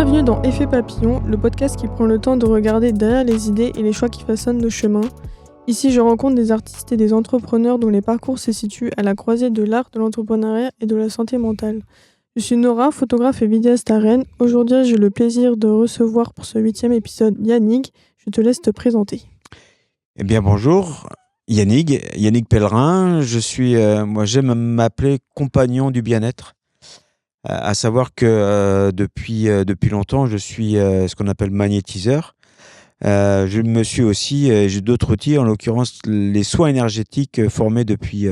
Bienvenue dans Effet Papillon, le podcast qui prend le temps de regarder derrière les idées et les choix qui façonnent nos chemins. Ici, je rencontre des artistes et des entrepreneurs dont les parcours se situent à la croisée de l'art, de l'entrepreneuriat et de la santé mentale. Je suis Nora, photographe et vidéaste à Rennes. Aujourd'hui, j'ai le plaisir de recevoir pour ce 8e épisode Yannick. Je te laisse te présenter. Eh bien bonjour, Yannick Pellerin. Moi j'aime m'appeler compagnon du bien-être. À savoir que depuis longtemps, je suis ce qu'on appelle magnétiseur. Je me suis aussi, j'ai d'autres outils, en l'occurrence les soins énergétiques formés depuis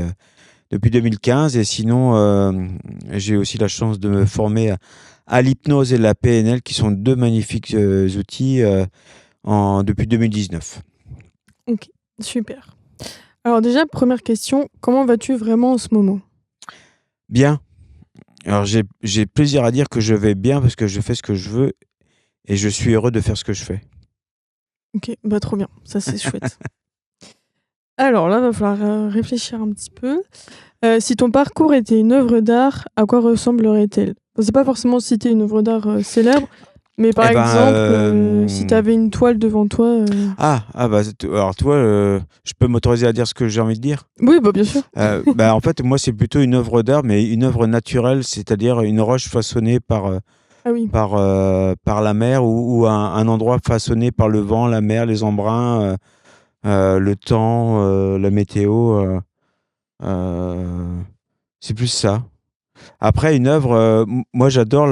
2015. Et sinon, j'ai aussi la chance de me former à l'hypnose et la PNL, qui sont deux magnifiques outils depuis 2019. Ok, super. Alors déjà, première question, comment vas-tu vraiment en ce moment ? Bien. Alors j'ai plaisir à dire que je vais bien parce que je fais ce que je veux et je suis heureux de faire ce que je fais. Ok, bah trop bien, ça c'est chouette. Alors là, va falloir réfléchir un petit peu. Si ton parcours était une œuvre d'art, à quoi ressemblerait-elle ? Bon, c'est pas forcément citer une œuvre d'art célèbre, mais par exemple, si tu avais une toile devant toi... Alors toi, je peux m'autoriser à dire ce que j'ai envie de dire. Oui, bah bien sûr. En fait, moi, c'est plutôt une œuvre d'art, mais une œuvre naturelle, c'est-à-dire une roche façonnée par la mer ou un endroit façonné par le vent, la mer, les embruns, le temps, la météo. C'est plus ça. Après, une œuvre, moi, j'adore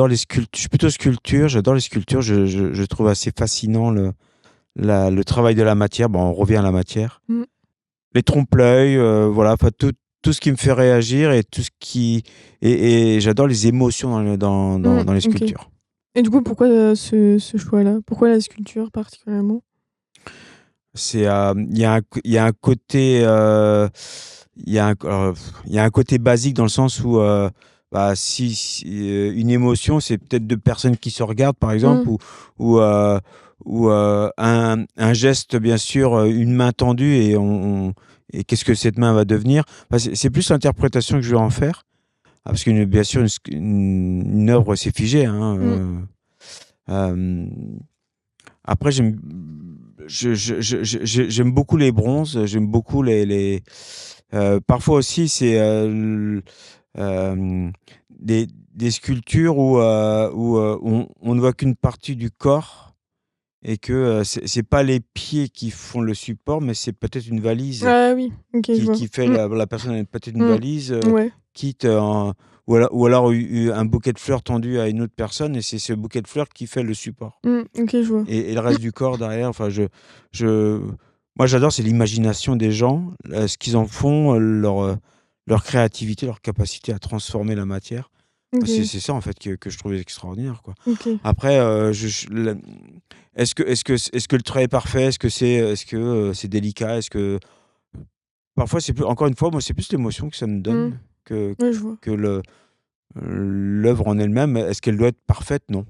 les sculptures. Je suis plutôt sculpture. J'adore les sculptures. Je trouve assez fascinant le travail de la matière. Bon, on revient à la matière. Les trompe-l'œil, voilà. Enfin, tout ce qui me fait réagir et tout ce qui et j'adore les émotions dans les sculptures. Okay. Et du coup, pourquoi ce choix-là ? Pourquoi la sculpture particulièrement ? C'est il y a un côté il y a un côté basique dans le sens où si une émotion, c'est peut-être deux personnes qui se regardent par exemple ou un geste, bien sûr, une main tendue et qu'est-ce que cette main va devenir. C'est plus l'interprétation que je vais en faire, parce que bien sûr une œuvre, c'est figé, hein. Après, j'aime beaucoup les bronzes, j'aime beaucoup parfois aussi, c'est des sculptures où on ne voit qu'une partie du corps et que c'est pas les pieds qui font le support, mais c'est peut-être une valise Ah oui, ok, je vois. qui fait la personne a peut-être une valise, Ouais. quitte ou alors un bouquet de fleurs tendu à une autre personne, et c'est ce bouquet de fleurs qui fait le support. Ok, je vois. Et le reste du corps derrière. Enfin, moi, j'adore, c'est l'imagination des gens, ce qu'ils en font, leur créativité, leur capacité à transformer la matière. Okay. C'est ça en fait que je trouve extraordinaire, quoi. Okay. Après, est-ce que le trait est parfait ? Est-ce que c'est délicat ? Parfois, encore une fois, moi, c'est plus l'émotion que ça me donne Ouais, je vois. que l'œuvre en elle-même. Est-ce qu'elle doit être parfaite ? Non.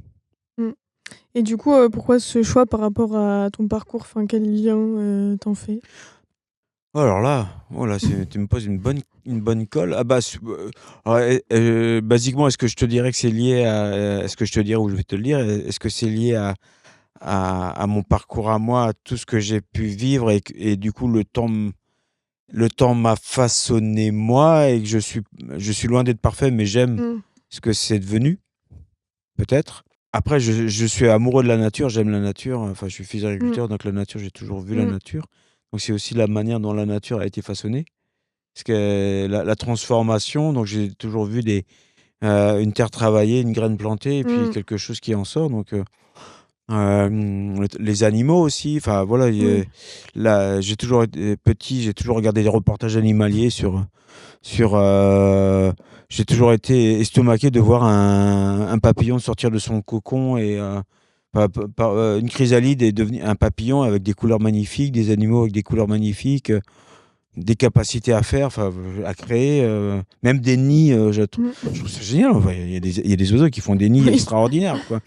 Et du coup, pourquoi ce choix par rapport à ton parcours ? Enfin, quel lien t'en fais ? Alors là, tu me poses une bonne colle. Basiquement, est-ce que je te dirais que c'est lié à... Est-ce que je te dirais, ou je vais te le dire, est-ce que c'est lié à mon parcours à moi, à tout ce que j'ai pu vivre et du coup, le temps m'a façonné moi et que je suis loin d'être parfait, mais j'aime ce que c'est devenu, peut-être. Après, je suis amoureux de la nature, j'aime la nature. Enfin, je suis fils d'agriculteur, donc la nature, j'ai toujours vu la nature. Donc, c'est aussi la manière dont la nature a été façonnée. Parce que la transformation, donc j'ai toujours vu une terre travaillée, une graine plantée, et puis quelque chose qui en sort. Donc, les animaux aussi. Enfin, voilà. J'ai toujours été petit, j'ai toujours regardé des reportages animaliers j'ai toujours été estomaqué de voir un papillon sortir de son cocon et une chrysalide est devenue un papillon avec des couleurs magnifiques, des animaux avec des couleurs magnifiques, des capacités à faire, à créer, même des nids. Je trouve ça génial. Enfin, il y a des oiseaux qui font des nids extraordinaires, quoi.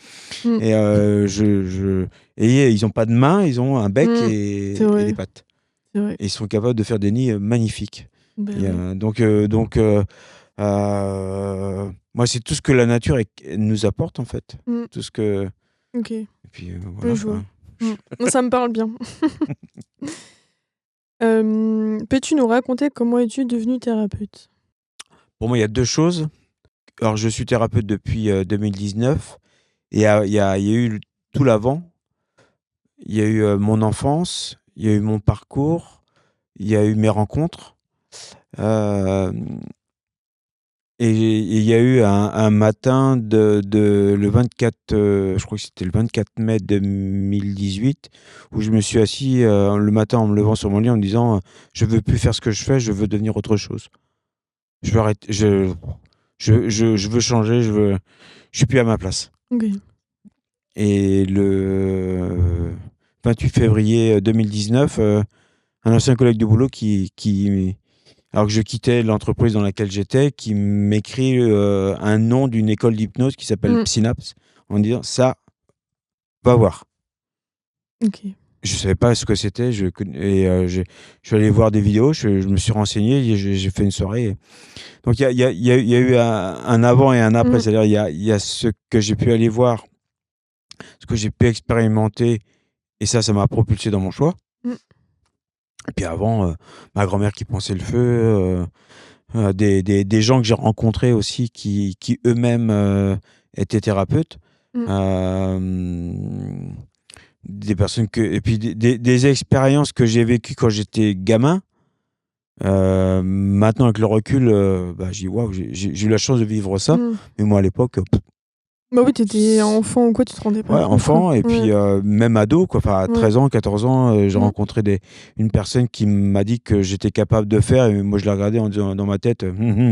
Et ils n'ont pas de mains, ils ont un bec et des pattes. C'est vrai. Et ils sont capables de faire des nids magnifiques. Ben donc Moi, c'est tout ce que la nature nous apporte, en fait. Mmh. Tout ce que OK. et puis, voilà, Oui, je vois. quoi. Moi, ça me parle bien. Peux-tu nous raconter comment es-tu devenue thérapeute? Pour moi, il y a 2 choses. Alors, je suis thérapeute depuis, 2019 et il y a eu tout l'avant. Il y a eu, mon enfance, il y a eu mon parcours, il y a eu mes rencontres, hem et il y a eu un matin le 24, je crois que c'était le 24 mai 2018 où je me suis assis, le matin en me levant sur mon lit en me disant, «Je veux plus faire ce que je fais, je veux devenir autre chose. Je veux arrêter, je veux changer, je suis plus à ma place». OK. Et le 28 février 2019, un ancien collègue de boulot alors que je quittais l'entreprise dans laquelle j'étais, qui m'écrit, un nom d'une école d'hypnose qui s'appelle Mmh. Synapse, en me disant: «Ça, va voir». OK. Je savais pas ce que c'était, je suis allé voir des vidéos, je me suis renseigné et j'ai fait une soirée. Donc il y a eu un avant et un après. Mmh. C'est-à-dire il y a ce que j'ai pu aller voir, ce que j'ai pu expérimenter et ça m'a propulsé dans mon choix. Mmh. Et puis avant, ma grand-mère qui ponçait le feu, des gens que j'ai rencontrés aussi qui eux-mêmes, étaient thérapeutes. Mmh. Hem, des personnes que et puis des expériences que j'ai vécues quand j'étais gamin. Maintenant avec le recul, bah, je dis: «Waouh, j'ai eu la chance de vivre ça». Mmh. Mais moi à l'époque, Bah oui, tu étais enfant ou quoi, tu te rendais pas ouais, compte, quoi. enfant et Ouais. puis, même ado quoi, enfin à Ouais. 13 ans, 14 ans, j'ai Mmh. rencontré une personne qui m'a dit que j'étais capable de faire et moi je l'ai regardé en disant dans ma tête: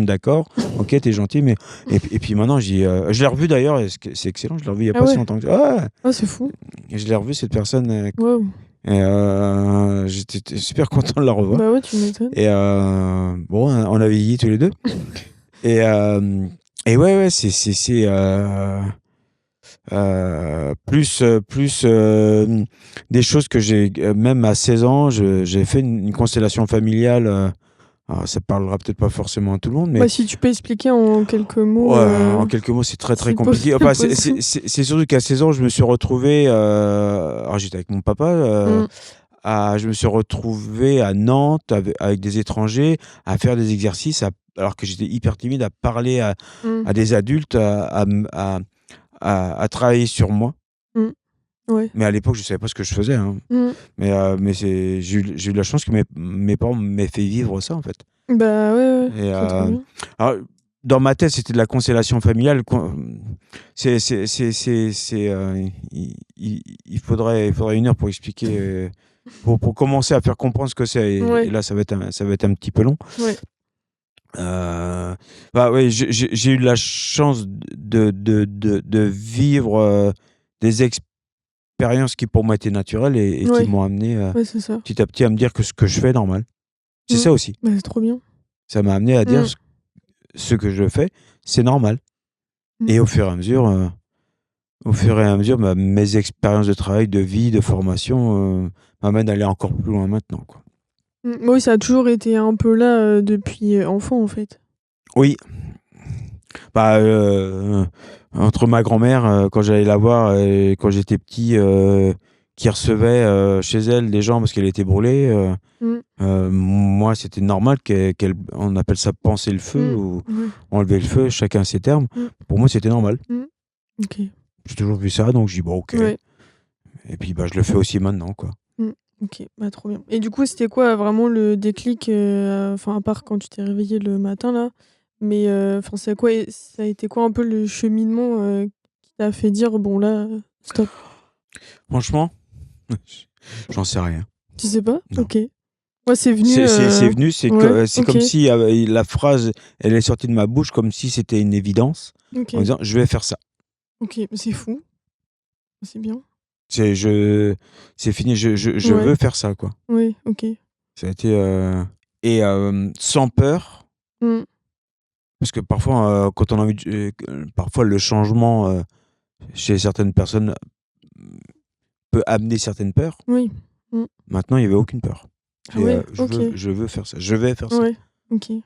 d'accord, OK, tu es gentil mais» et puis maintenant je l'ai revu d'ailleurs et c'est excellent, je l'ai revu il y a Ah pas si ouais? longtemps que ça. Ouais, Ah, c'est fou. et je l'ai revu cette personne, Waouh. et j'étais super content de la revoir Bah ouais, tu m'étonnes. et bon, on a vieilli tous les 2 et et ouais, des choses que j'ai, même à 16 ans, j'ai fait une constellation familiale, alors ça parlera peut-être pas forcément à tout le monde, mais Bah, si tu peux expliquer en quelques mots, ouais, en quelques mots, c'est très, très si compliqué. possible. Enfin, c'est surtout qu'à 16 ans, je me suis retrouvé, alors j'étais avec mon papa, Mmh. je me suis retrouvé à Nantes avec des étrangers, à faire des exercices, alors que j'étais hyper timide, à parler Mmh. à des adultes, à travailler sur moi. Mmh. Ouais. Mais à l'époque, je savais pas ce que je faisais, hein. Mmh. Mais j'ai eu de la chance que mes parents m'aient fait vivre ça, en fait. Bah, ouais, ouais, Et c'est trop bien. alors, dans ma tête, c'était de la constellation familiale. Il faudrait 1 heure pour expliquer, pour commencer à faire comprendre ce que c'est et Ouais, là, ça va être un petit peu long. ouais. Bah, ouais, j'ai eu de la chance de vivre, des expériences qui pour moi étaient naturelles et qui Ouais, m'ont amené, ouais, c'est ça. petit à petit à me dire que ce que je fais est normal. C'est Mmh. ça aussi. Bah, c'est trop bien. Ça m'a amené à dire Mmh. ce que je fais, c'est normal Mmh. et au fur et à mesure, bah, mes expériences de travail, de vie, de formation, m'amènent à aller encore plus loin maintenant, quoi. Mmh. Oui, ça a toujours été un peu là, depuis, enfant, en fait. Oui, bah, entre ma grand-mère, quand j'allais la voir et quand j'étais petit, qui recevait, chez elle des gens parce qu'elle était brûlée, Mmh. moi, c'était normal on appelle ça panser le feu Mmh. ou Ouais. enlever le feu, chacun a ses termes. Mmh. Pour moi, c'était normal. Mmh. OK. J'ai toujours vu ça, donc je dis: «Bon, OK». Ouais. Et puis, bah, je le fais aussi maintenant, quoi. Mmh. OK, bah, trop bien et du coup, c'était quoi vraiment le déclic, enfin, à part quand tu t'es réveillé le matin là, mais enfin, c'est quoi ça a été quoi un peu le cheminement, qui t'a fait dire: «Bon là, stop»? Franchement, j'en sais rien. Tu sais pas? Non. OK. Ouais, c'est venu, C'est venu, ouais, c'est OK, comme si, la phrase, elle est sortie de ma bouche comme si c'était une évidence, en OK, disant: «Je vais faire ça». OK, c'est fou, c'est bien. C'est je c'est fini, je Ouais, veux faire ça, quoi. ouais, OK. Ça a été, sans peur, Mmh. parce que parfois, quand on a envie parfois le changement, chez certaines personnes, peut amener certaines peurs. Oui. Mmh. Maintenant, il y avait aucune peur. Ah C'est, ouais? OK. je veux faire ça, je vais faire ça Ouais, OK. et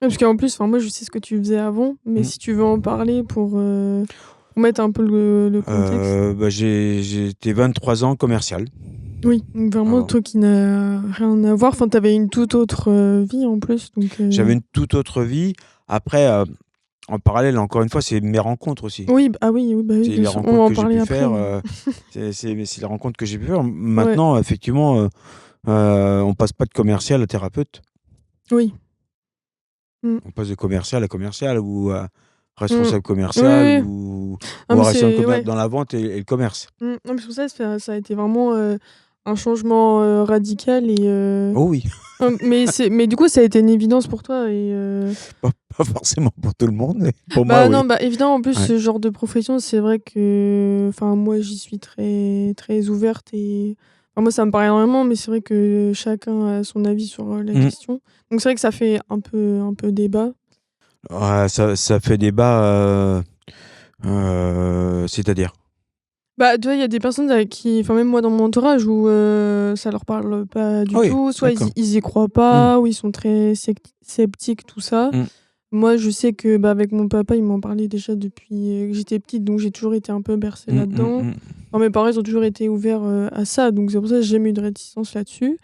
Parce qu'en plus, moi, je sais ce que tu faisais avant, mais Mmh. si tu veux en parler pour mettre un peu le contexte. J'étais 23 ans commercial Oui, donc vraiment, avant. toi qui n'a rien à voir. Enfin, tu avais une toute autre, vie en plus, donc J'avais une toute autre vie. Après, en parallèle, encore une fois, c'est mes rencontres aussi. oui, ah oui, oui, bah, oui, C'est bien les sûr. On rencontres va en que j'ai parler pu après, faire, mais c'est les rencontres que j'ai pu faire. ouais, Maintenant, effectivement, on passe pas de commercial à thérapeute. oui. Mmh. On passe de commercial à commercial ou à Mmh. responsable Oui, commercial oui, oui. Ah ou mais à responsable c'est ouais. dans la vente et le commerce. Non, mais c'est pour ça a été vraiment, un changement, radical et Oh oui, mais du coup, ça a été une évidence pour toi et pas forcément pour tout le monde, mais pour moi, bah, oui. non, bah, évidemment, en plus, Ouais. ce genre de profession, c'est vrai que moi, j'y suis très très ouverte et moi, ça me paraît énormément, mais c'est vrai que chacun a son avis sur, la Mmh. question. Donc c'est vrai que ça fait un peu débat. Ouais, ça fait débat, c'est-à-dire? Bah, tu vois, il y a des personnes avec qui même moi dans mon entourage où, ça leur parle pas du Ah oui, tout, soit d'accord. ils y croient Mmh. pas ou ils sont très sceptiques, tout ça. Mmh. Moi, je sais que, avec mon papa, il m'en parlait déjà depuis, que j'étais petite, donc j'ai toujours été un peu bercée Mmh, mmh, là-dedans. mmh. Mes parents, ils ont toujours été ouverts, à ça, donc c'est pour ça que j'ai jamais eu de réticence là-dessus.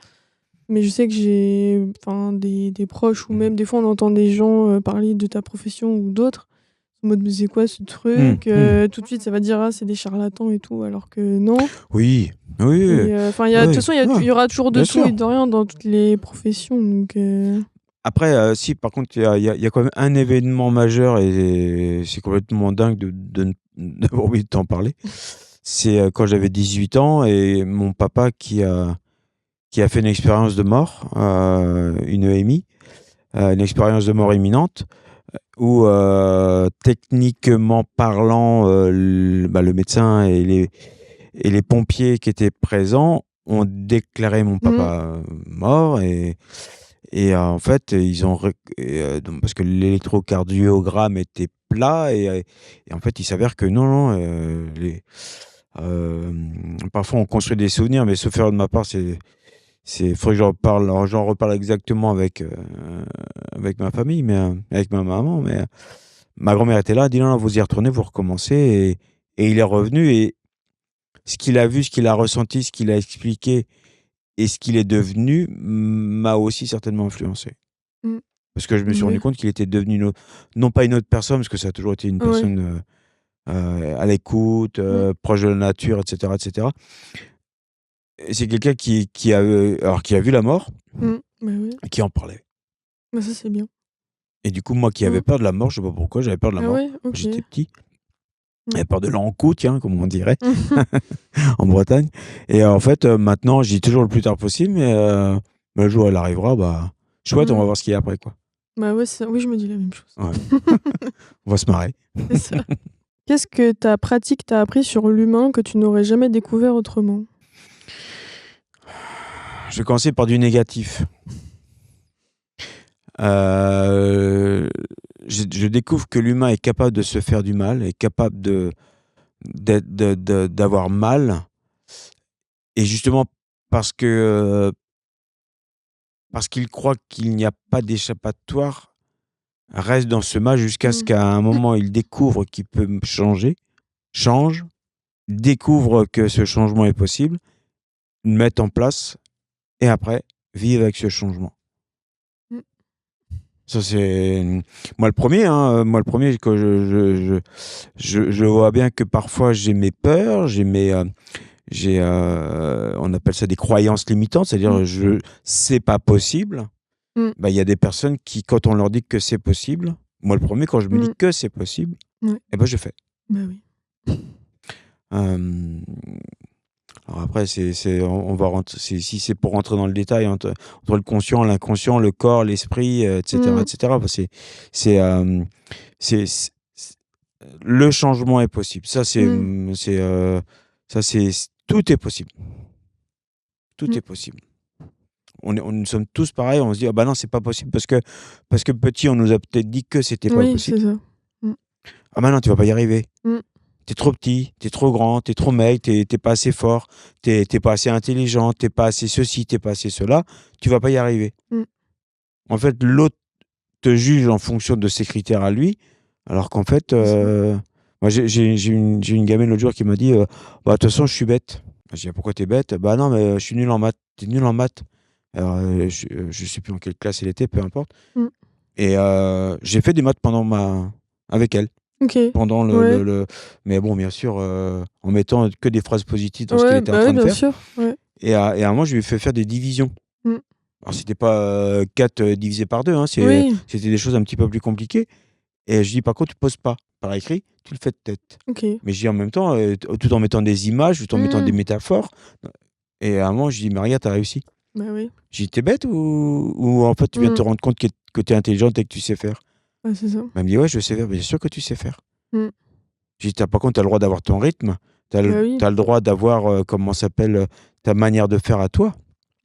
Mais je sais que j'ai des proches ou même des fois on entend des gens, parler de ta profession ou d'autres, en mode: «Mais c'est quoi ce Mmh, truc?» mmh. Tout de suite ça va dire: «Ah, c'est des charlatans et tout», alors que non. Oui, oui, oui, Et il y a de toute oui, façon, ouais, il y aura toujours de bien tout sûr. et de rien dans toutes les professions, donc Après, si par contre il y a quand même un événement majeur et c'est complètement dingue de n d'avoir oublié de t'en parler. C'est, quand j'avais 18 ans et mon papa qui a fait une expérience de mort, une EMI, une expérience de mort imminente où, techniquement parlant, le médecin et les pompiers qui étaient présents ont déclaré mon mmh, papa, mort en fait, ils ont donc parce que l'électrocardiogramme était plat et en fait, il s'avère que non, non, parfois on construit des souvenirs, mais sauf erreur de ma part, faudrait que j'en reparle exactement avec ma famille, mais avec ma maman, mais ma grand-mère était là, elle dit: «Non, non, vous y retournez, vous recommencez» et il est revenu et ce qu'il a vu, ce qu'il a ressenti, ce qu'il a expliqué et ce qu'il est devenu m'a aussi certainement influencé. mmh, Parce que je me suis rendu ouais, compte qu'il était devenu non pas une autre personne, parce que ça a toujours été une ouais, personne, à l'écoute, mmh, proche de la nature et cetera et cetera. Et c'est quelqu'un qui a vu la mort bah, oui, et qui en parlait. bah, ça c'est bien. Et du coup, moi qui avais Mmh. peur de la mort, je sais pas pourquoi, j'avais peur de la Ah mort ouais? quand OK. j'étais petit. Mmh. J'avais peur de l'encou, tiens, comme on dirait en Bretagne et en fait, maintenant, je dis toujours le plus tard possible, mais le jour où elle arrivera, bah, chouette, on va Mmh. voir ce qu'il y a après, quoi. Bah, ouais, oui, je me dis la même chose. Ouais, on va se marrer. C'est ça. Qu'est-ce que ta pratique t'a appris sur l'humain que tu n'aurais jamais découvert autrement? Je vais commencer par du négatif. Heu, je découvre que l'humain est capable de se faire du mal, est capable d'avoir mal et justement parce que, parce qu'il croit qu'il n'y a pas d'échappatoire, reste dans ce mal jusqu'à ce Mmh. qu'à un moment il découvre qu'il peut changer, change, découvre que ce changement est possible, le mette en place et après vivre avec ce changement. Mmh. Ça c'est, moi le premier, hein, moi le premier que je vois bien que parfois j'ai mes peurs, on appelle ça des croyances limitantes, Mmh. c'est-à-dire c'est pas possible. Mmh. Bah, il y a des personnes qui, quand on leur dit que c'est possible, moi le premier quand je me dis Mmh. que c'est possible, Ouais. et ben je fais. Bah, oui. Hem, alors après on va rentrer si c'est pour rentrer dans le détail entre le conscient, l'inconscient, le corps, l'esprit, Mmh. et cetera, bah, c'est, c'est le changement est possible. Mmh. Ça c'est tout est possible, tout Mmh. est possible. Nous sommes tous pareils, on se dit: «Ah bah non, c'est pas possible parce que petit, on nous a peut-être dit que c'était pas Oui, possible. c'est ça. Mmh. Ah bah non, tu vas pas y arriver. Mmh. T'es trop petit, t'es trop grand, t'es trop maigre, t'es pas assez fort, t'es pas assez intelligent, t'es pas assez ceci, t'es pas assez cela, tu vas pas y arriver». Mmh. En fait, l'autre te juge en fonction de ses critères à lui, alors qu'en fait, C'est ça. moi j'ai une gamine l'autre jour qui m'a dit, «Bah, de toute façon, je suis bête». Je dis: «Pourquoi tu es bête?» «Bah non, mais je suis nul en maths». «Tu es nul en maths?» Alors, je sais plus en quelle classe elle était, peu importe. Mmh. Et j'ai fait des maths avec elle, OK. pendant Ouais. mais bon, bien sûr, en mettant que des phrases positives dans ce qu'elle Ouais, était en bah, oui, train de bien faire. sûr. Ouais. Et à un moment, je lui ai fait faire des divisions. Mmh. Alors c'était pas, 4 divisé par 2, hein, Oui. c'était des choses un petit peu plus compliquées. Et je dis: «Par contre, tu poses pas par écrit, tu le fais de tête». OK. Mais je dis en même temps, tout en mettant des images, tout en mettant des Mmh. métaphores. Et à un moment, je dis: «Mais regarde, tu as réussi». Bah, oui. J'ai dit: «Tu es bête ou en fait, tu viens de te Mmh. rendre compte que tu es intelligente et que tu sais faire?» Ouais, c'est ça. Elle me dit: «Ouais, je sais faire». «Bien sûr que tu sais faire». Mmh. J'ai dit: Par contre, tu as le droit d'avoir ton rythme, Bah, oui. tu le droit d'avoir, comment ça s'appelle, ta manière de faire à toi».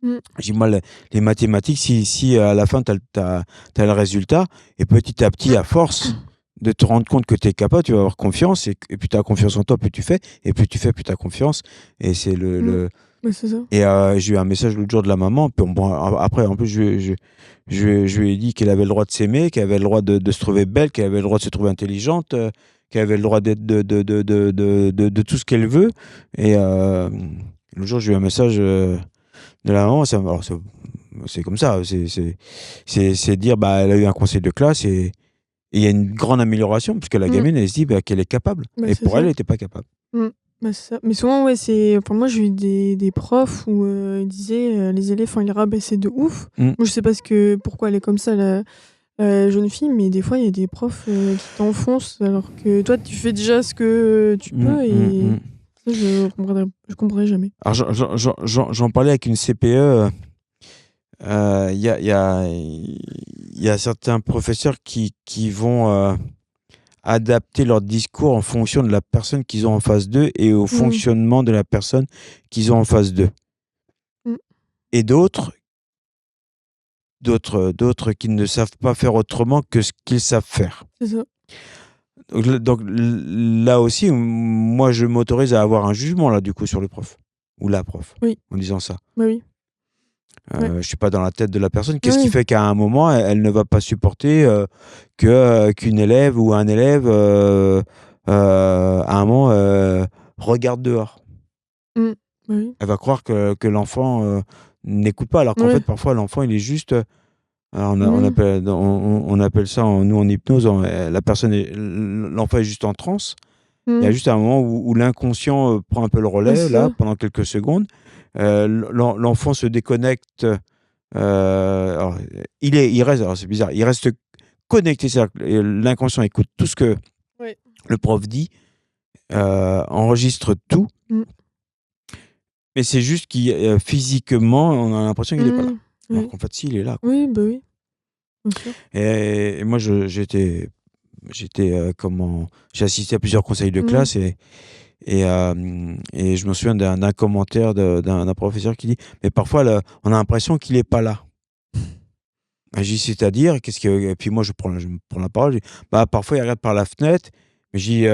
Mmh. J'ai dit: «Moi, les mathématiques, si à la fin, tu as le résultat et petit à petit, à force de te rendre compte que tu es capable, tu vas avoir confiance et plus tu as confiance en toi, plus tu fais et plus tu fais, plus tu as confiance». Et c'est Mmh. Bah, c'est ça. et j'ai eu un message l'autre jour de la maman, puis bon, après, en plus, je lui ai dit qu'elle avait le droit de s'aimer, qu'elle avait le droit de se trouver belle, qu'elle avait le droit de se trouver intelligente, qu'elle avait le droit d'être de tout ce qu'elle veut. Et l'autre jour, j'ai eu un message, de la maman. Alors c'est comme ça, c'est dire, bah, elle a eu un conseil de classe et il y a une grande amélioration puisque la Mmh. gamine, elle se dit, bah, qu'elle est capable Bah, et c'est pour elle, ça. elle était pas capable. Mmh. Bah, c'est ça. Mais souvent, ouais, c'est enfin, moi, j'ai eu des profs où, ils disaient, les élèves, enfin, ils rabaissaient de ouf. Mmh. Moi, je sais pas pourquoi elle est comme ça, la jeune fille, mais des fois, il y a des profs, qui t'enfoncent alors que toi, tu fais déjà ce que tu Mmh, peux mmh, et mmh. ça, je comprendrai jamais. Alors j'en parlais avec une CPE. Il y a certains professeurs qui vont, adapter leur discours en fonction de la personne qu'ils ont en face d'eux et au Mmh. fonctionnement de la personne qu'ils ont en face d'eux. Mmh. Et d'autres qui ne savent pas faire autrement que ce qu'ils savent faire. C'est ça. Donc là aussi, moi, je m'autorise à avoir un jugement là, du coup, sur le prof ou la prof, Oui. en disant ça. Bah, oui. Ouais. Je suis pas dans la tête de la personne. Qu'est-ce qui Oui. fait qu'à un moment, elle ne va pas supporter, qu'une élève ou un élève, à un moment, regarde dehors? Mmh. Bah, oui. Elle va croire que l'enfant, n'écoute pas, alors qu'en fait, Ouais. parfois, l'enfant, il est juste, alors Mmh. on appelle ça nous en hypnose, la personne est l'enfant est juste en transe. Il y a Mmh. juste un moment où l'inconscient, prend un peu le Bah, relais c'est là, ça. pendant quelques secondes. L'enfant se déconnecte, alors, il reste, alors c'est bizarre, il reste connecté, c'est-à-dire que l'inconscient écoute tout ce que Ouais. le prof dit, enregistre tout, Mmh. mais c'est juste physiquement, on a l'impression qu'il est pas là. Mmh. Alors Oui. qu'en fait, si, il est là, quoi. Oui, bah, oui, bien sûr. Et moi, j'étais, j'ai assisté à plusieurs conseils de Mmh. classe et je me souviens d'un commentaire d'un professeur qui dit: «Mais parfois, on a l'impression qu'il est pas là». Bah, j'ai dit: «C'est-à-dire? Qu'est-ce que?» Et puis moi, je me prends la parole, je dis: «Bah, parfois, il regarde par la fenêtre». Mais j'ai dit: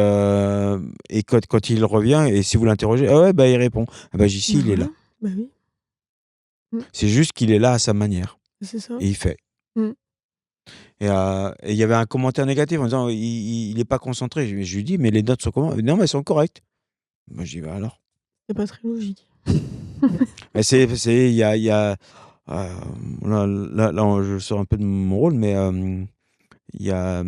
«Et quand il revient et si vous l'interrogez?» «Ah ouais, bah, il répond». Ah bah, j'ai dit: «Si, Bah, il est voilà. là. Bah, oui. Mmh. C'est juste qu'il est là à sa manière C'est ça. et il fait». Mmh. Et il y avait un commentaire négatif en disant: Il est pas concentré». Je lui dis: «Mais les notes sont comment?» «Non, mais elles sont correctes». Moi, je dis: «Bah, alors?» C'est pas très logique. Mais il y a, là, je sors un peu de mon rôle, mais il y a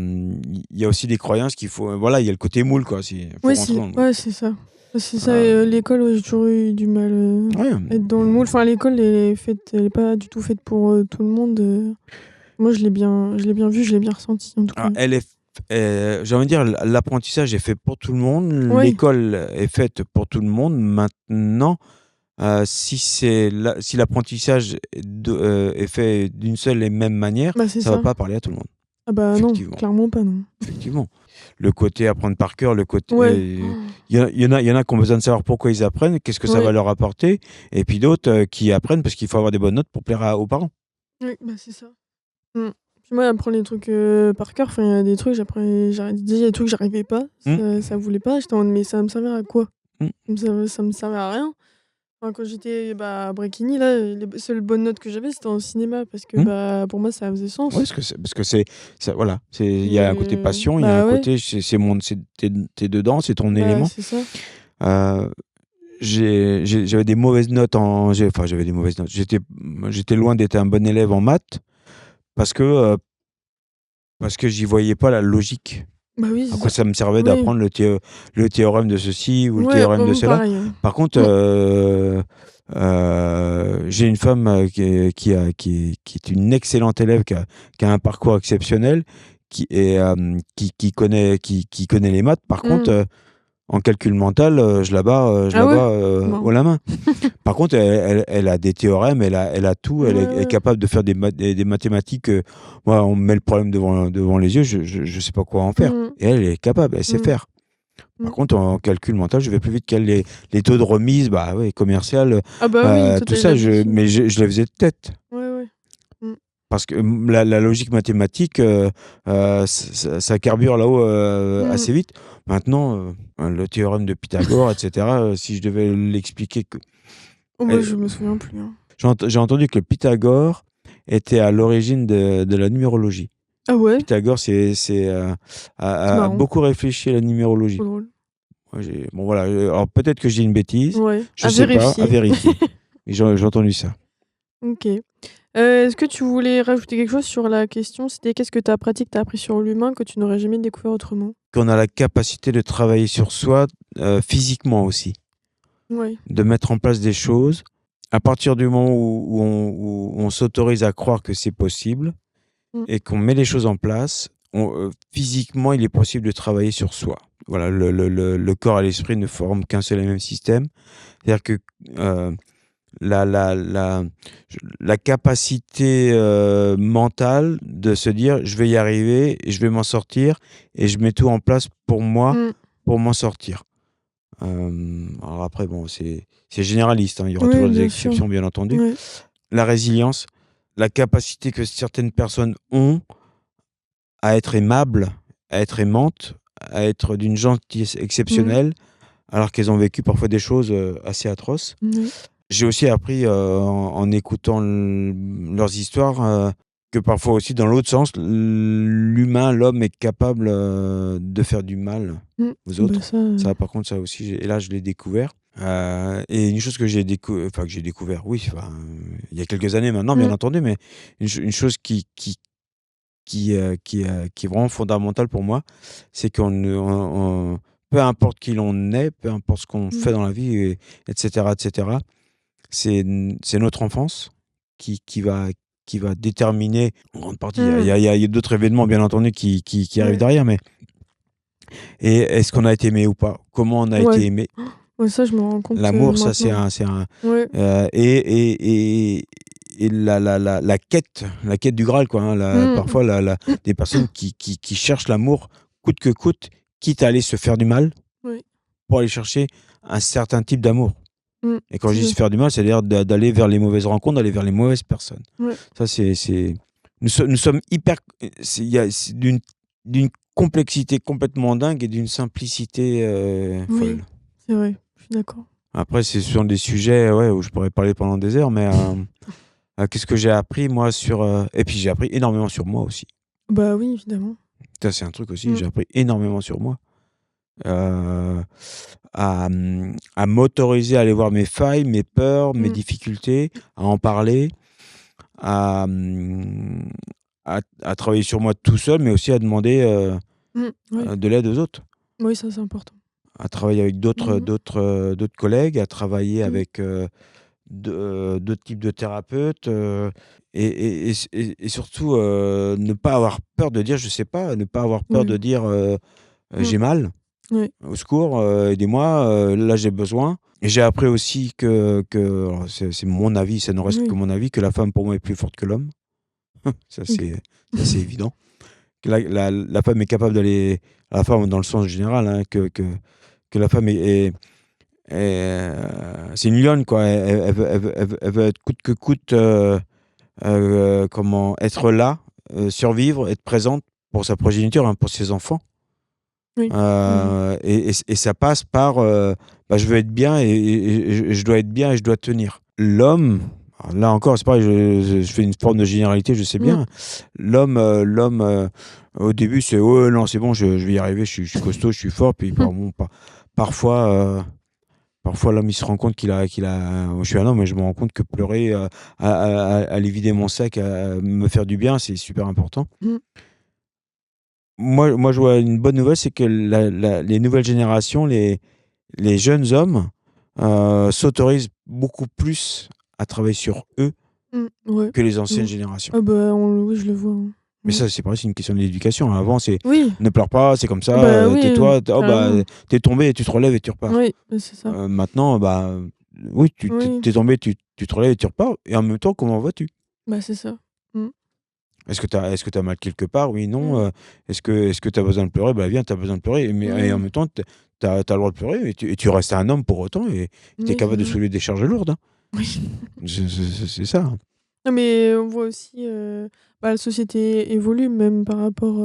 aussi des croyances qu'il faut, voilà, il y a le côté moule, quoi, faut Ouais, rentrer dans le moule. c'est ça. Ouais, c'est ça, Heu, l'école, ouais, j'ai toujours eu du mal, ouais, à être dans le moule. Enfin, l'école, elle est pas du tout faite pour, tout le monde, Moi, je l'ai bien vu, je l'ai bien ressenti, en tout alors cas. elle est j'ai envie de dire, l'apprentissage est fait pour tout le monde, Oui, l'école est faite pour tout le monde. Maintenant, si l'apprentissage est fait d'une seule et même manière, bah, c'est ça va ça. pas parler à tout le monde. Ah bah, non, Effectivement, clairement pas, non. effectivement. Le côté apprendre par cœur, le côté, Ouais. il y en a qui ont besoin de savoir pourquoi ils apprennent, qu'est-ce que ça va Ouais. leur apporter, et puis d'autres, qui apprennent parce qu'il faut avoir des bonnes notes pour plaire aux parents. Oui, bah, c'est ça. Mmh. Puis moi, apprendre les trucs, par cœur, enfin, il y a des trucs, déjà, il y a des trucs, j'arrivais pas, Mmh, ça voulait pas. J'étais en mode: «Mais ça va me servir à quoi?» mmh. Ça me servait à rien. Quand j'étais, à Bréquigny là, les seules bonnes notes que j'avais, c'était en cinéma parce que, Mmh. pour moi, ça faisait Ouais, sens parce que c'est ça voilà, il y a un côté et passion, il y a un ouais, côté c'est tu dedans, c'est ton élément. c'est ça. Heu, j'avais des mauvaises notes j'avais des mauvaises notes. J'étais loin d'être un bon élève en maths parce que, heu, parce que j'y voyais pas la logique. Bah oui, À c'est quoi ça. ça me servait Oui. d'apprendre le théorème de ceci ou le Ouais, théorème de cela? pareil, hein. Par contre, Mmh. j'ai une femme, qui est une excellente élève, qui a un parcours exceptionnel, qui connaît les maths. Par contre, Mmh. en calcul mental, je Ah la ouais? bats, haut Bon. la main. Par contre, elle a des théorèmes, elle a tout, Ouais, elle est ouais. capable de faire des mathématiques, moi, on me met le problème devant les yeux, je sais pas quoi en faire Mmh. et elle est capable, elle sait Mmh. faire. Par Mmh. contre, en calcul mental, je vais plus vite qu'elle. Les taux de remise, bah, ouais, commercial, Ah bah oui, toi, tout tu ça, l'habitude. je le faisais de tête. Ouais, ouais. Mmh. Parce que, la logique mathématique, ça carbure là-haut, Mmh. assez vite. Maintenant, le théorème de Pythagore et cetera, si je devais l'expliquer que Oh moi, heu, je me souviens plus, hein. j'ai entendu que le Pythagore était à l'origine de la numérologie. Ah ouais? Pythagore, C'est a marrant, beaucoup réfléchi à la numérologie. trop drôle. Moi, bon voilà, alors peut-être que je dis une bêtise, Ouais, je à sais pas, à vérifier. vérifier. Mais j'ai entendu ça. OK. Est-ce que tu voulais rajouter quelque chose sur la question? C'était qu'est-ce que ta pratique t'a appris sur l'humain que tu n'aurais jamais découvert autrement? Qu'on a la capacité de travailler sur soi, physiquement aussi, Ouais. de mettre en place des choses. À partir du moment où on s'autorise à croire que c'est possible Mmh. et qu'on met les choses en place, physiquement, il est possible de travailler sur soi. Voilà, le corps et l'esprit ne forment qu'un seul et même système. C'est-à-dire que, heu la la la la capacité, mentale de se dire: «Je vais y arriver et je vais m'en sortir et je mets tout en place pour moi, Mmh. pour m'en sortir». Alors après bon, c'est généraliste, hein, il y aura Oui, toujours des bien sûr. exceptions bien entendu. Ouais. La résilience, la capacité que certaines personnes ont à être aimables, à être aimantes, à être d'une gentillesse Mmh. exceptionnelle, alors qu'elles ont vécu parfois des choses, assez atroces. Oui. J'ai aussi appris, en écoutant leurs histoires, que parfois aussi dans l'autre sens, l'homme est capable, de faire du mal Mmh. aux Bah autres. ça, Ça par contre ça aussi et là je l'ai découvert, et une chose que j'ai découvert, oui, enfin, il y a quelques années maintenant bien mmh. entendu, mais une chose qui est vraiment fondamentale pour moi, c'est qu'on ne on peu importe qui l'on est, peu importe ce qu'on Mmh. fait dans la vie et cetera, c'est notre enfance qui va déterminer en grande partie. Mmh. Il y a d'autres événements bien entendu qui arrivent Ouais. derrière, mais et est-ce qu'on a été aimé ou pas? Comment on a été Ouais. aimé? Ouais, ça, je me rends compte, L'amour, ça maintenant. c'est un, Ouais. et la quête du Graal quoi, hein, Mmh. parfois des personnes qui cherchent l'amour coûte que coûte, quitte à aller se faire du mal Oui. pour aller chercher un certain type d'amour. Mmh. Et quand je C'est dis ça. se faire du mal, c'est-à-dire d'aller vers les mauvaises rencontres, d'aller vers les mauvaises personnes. Ouais. Ça, nous sommes hyper. Il y a d'une complexité complètement dingue et d'une simplicité Oui, folle. c'est vrai, je suis d'accord. Après, ce sont des sujets ouais, où je pourrais parler pendant des heures, mais qu'est-ce que j'ai appris, moi, et puis j'ai appris énormément sur moi aussi. Bah oui, évidemment. Ça, c'est un truc aussi, Mmh. j'ai appris énormément sur moi. À m'autoriser à aller voir mes failles, mes peurs, mes Mmh. difficultés, à en parler, à, mmh, à travailler sur moi tout seul, mais aussi à demander, Mmh. Ouais. de l'aide aux autres. Oui, ça, c'est important. À travailler avec Mmh. d'autres collègues, à travailler Mmh. avec, d'autres types de thérapeutes, et surtout, ne pas avoir peur de dire: «Je sais pas», ne pas avoir peur de Oui. dire, Mmh. «J'ai mal, Ouais. au secours, aidez-moi, là j'ai besoin». Et j'ai appris aussi alors c'est mon avis, ça ne reste que Oui. mon avis, que la femme pour moi est plus forte que l'homme. Ça OK. c'est évident. Que la femme est capable d'aller, la femme dans le sens général, hein, que la femme c'est une lionne quoi. Elle veut être coûte que coûte, comment être là, survivre, être présente pour sa progéniture, hein, pour ses enfants. Oui. Et ça passe par je veux être bien et je dois être bien et je dois tenir. L'homme, alors là encore, c'est pareil, je fais une forme de généralité, je sais Mmh. bien. L'homme, au début, c'est ouais, non, c'est bon, je vais y arriver, je suis costaud, je suis fort. Puis Mmh. bon, parfois, parfois l'homme il se rend compte je suis un homme, mais je me rends compte que pleurer, aller vider mon sac, me faire du bien, c'est super important. Mmh. Moi, je vois une bonne nouvelle, c'est que les nouvelles générations, les jeunes hommes s'autorisent beaucoup plus à travailler sur eux Mmh. Ouais. que les anciennes Mmh. générations. Ah bah, oui, je le vois, hein. Mais Mmh. ça, c'est pareil, c'est une question d'éducation. Avant, c'est Oui. ne pleure pas, c'est comme Ah ça, bah, oui, tais-toi, carrément. t'es tombé, tu te relèves et tu repars. Oui, bah, c'est ça. Maintenant, oui, Oui, t'es tombé, tu te relèves et tu repars. Et en même temps, comment vas-tu? bah, c'est ça. Mmh. Est-ce que t'as mal quelque part? Oui, non. Mmh. Est-ce que t'as besoin de pleurer? Bah viens, t'as besoin de pleurer. Et en Mmh. même temps, t'as le droit de pleurer et tu restes un homme pour autant et t'es Oui, c'est capable de ça. soulever des charges lourdes, hein. Oui. C'est ça, hein. Non, mais on voit aussi, bah, la société évolue même par rapport,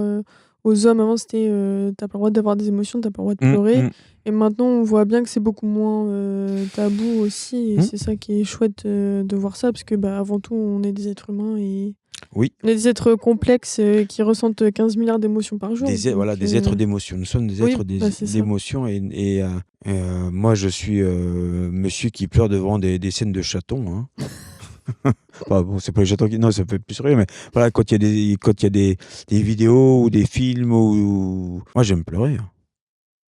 aux hommes. Avant, c'était, tu pas le droit d'avoir des émotions, t'as pas le droit de Mmh, pleurer mmh, et maintenant, on voit bien que c'est beaucoup moins, tabou aussi et mmh. c'est ça qui est chouette, de voir ça parce que, bah, avant tout, on est des êtres humains et Oui, on est des êtres complexes, qui ressentent 15 000 d'émotions par jour donc voilà, des êtres d'émotion. Nous sommes des oui, êtres bah, c'est ça. d'émotion moi, je suis monsieur qui pleure devant des scènes de chatons, hein. Enfin bon, c'est pas les chatons qui non, ça me fait plus rire, mais voilà, quand il y a des vidéos ou des films où moi, j'aime pleurer, hein.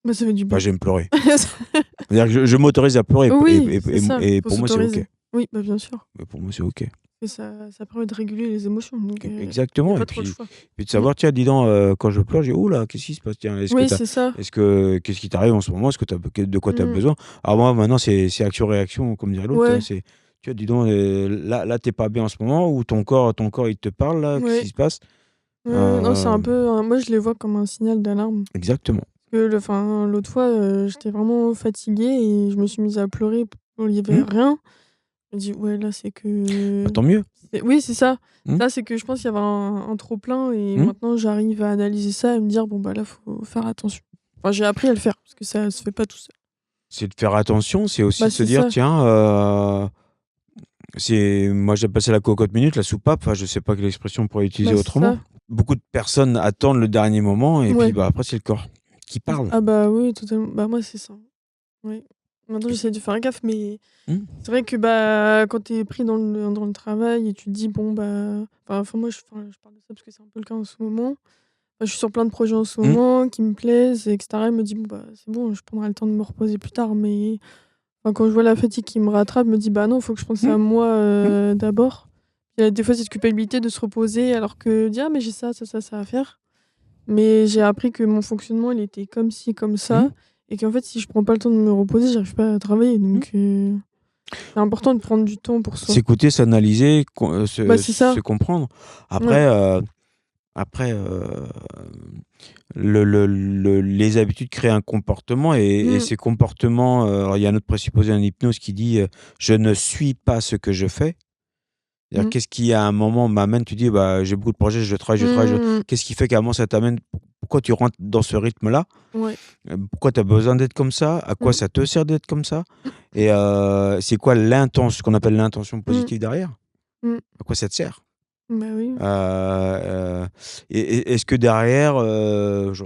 Bah, ça fait du Enfin, bien. j'aime pleurer. C'est-à-dire que je m'autorise à pleurer Oui, c'est ça, et faut pour moi, c'est OK. s'autoriser. Oui, bah, bien sûr. Pour moi, c'est OK. Et ça permet de réguler les émotions donc y a Exactement pas et trop le choix. puis de Mmh. savoir, tiens, dis donc, quand je pleure, je dis: «Ouh là, qu'est-ce qui se passe? Tiens, Oui, c'est ça. qu'est-ce qui t'arrive en ce moment? Est-ce que de quoi tu as Mmh. besoin?» Alors moi, maintenant, c'est action-réaction, comme dirait l'autre, hein. Ouais, Tu vois, dis donc, là, tu pas bien en ce moment ou ton corps, il te parle là, qu'est-ce ouais, qui se passe? non, c'est un Hem, peu moi, je les vois comme un signal d'alarme. exactement. Que l'autre fois, j'étais vraiment fatiguée et je me suis mise à pleurer, il y avait Mmh, rien. Je me dis: «Ouais, là, c'est bah, que» tant mieux. oui, c'est ça. Mmh, Là, c'est que je pense qu'il y avait un trop plein et mmh. maintenant j'arrive à analyser ça et me dire: «Bon, bah, là, faut faire attention». Enfin, j'ai appris à le faire parce que ça se fait pas tout seul. C'est de faire attention, c'est aussi Bah, de se c'est dire: ça. «Tiens, moi j'appelle ça la cocotte minute, la soupape», enfin je sais pas quelle expression on pourrait utiliser Bah, c'est autrement. ça. Beaucoup de personnes attendent le dernier moment et puis, Ouais. après c'est le corps qui parle. Ah bah, oui, totalement. Bah, moi, c'est ça. Oui. Maintenant, Et j'essaie de faire gaffe, mais mmh, c'est vrai que, bah, quand tu es pris dans le travail et tu te dis: «Bon, bah» moi, je parle de ça parce que c'est un peu le cas en ce moment. Bah, je suis sur plein de projets en ce mmh, moment qui me plaisent et cetera. Je me dis: «Bon, bah, c'est bon, je prendrai le temps de me reposer plus tard», mais quand je vois la fatigue qui me rattrape, je me dis: «Bah, non, faut que je pense mmh, à moi, mmh, d'abord». Il y a des fois cette culpabilité de se reposer alors que dire: «Ah, mais j'ai ça, ça, ça, ça à faire». Mais j'ai appris que mon fonctionnement, il était comme ci, comme mmh, ça et qu'en fait, si je prends pas le temps de me reposer, j'arrive pas à travailler mmh. donc c'est important de prendre du temps pour soi. S'écouter, s'analyser, Bah, se c'est ça. se comprendre. Ouais. Après, après, les habitudes créent un comportement et Mmh. ces comportements, alors il y a un autre présupposé en hypnose qui dit, «Je ne suis pas ce que je fais». C'est-à-dire Mmh. qu'est-ce qui à un moment m'amène, tu dis: «Bah, j'ai beaucoup de projets, je travaille, Mmh. qu'est-ce qui fait qu'à un moment ça t'amène pourquoi tu rentres dans ce rythme-là? Ouais. Pourquoi tu as besoin d'être comme ça? À quoi Mmh. ça te sert d'être comme ça? Et c'est quoi ce qu'on appelle l'intention Mmh. positive derrière? Mmh. À quoi ça te sert? Bah, oui. Est-ce que derrière,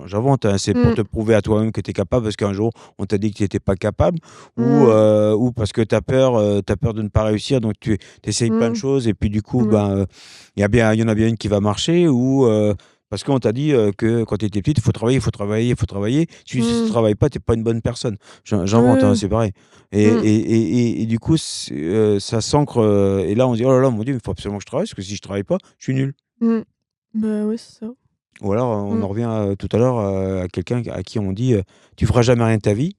j'invente, hein, c'est pour Mmh. te prouver à toi-même que tu es capable parce qu'un jour on t'a dit que tu étais pas capable Mmh. ou parce que tu as peur de ne pas réussir donc tu essayes plein de Mmh. choses et puis du coup, Ouais. il y en a bien une qui va marcher ou parce qu'on t'a dit, que quand tu étais petite, il faut travailler, il faut travailler, il faut travailler. Si tu Mmh. travailles pas, tu es pas une bonne personne. J'invente, hein, Oui. c'est pareil Mmh. et du coup, ça s'ancre, et là on dit: «Oh là là, mon Dieu, il faut absolument que je travaille parce que si je travaille pas, je suis nul». Mmh. Bah, ouais, c'est ça. Ou alors, on Mmh. en revient, tout à l'heure, à quelqu'un à qui on dit, «Tu feras jamais rien de ta vie»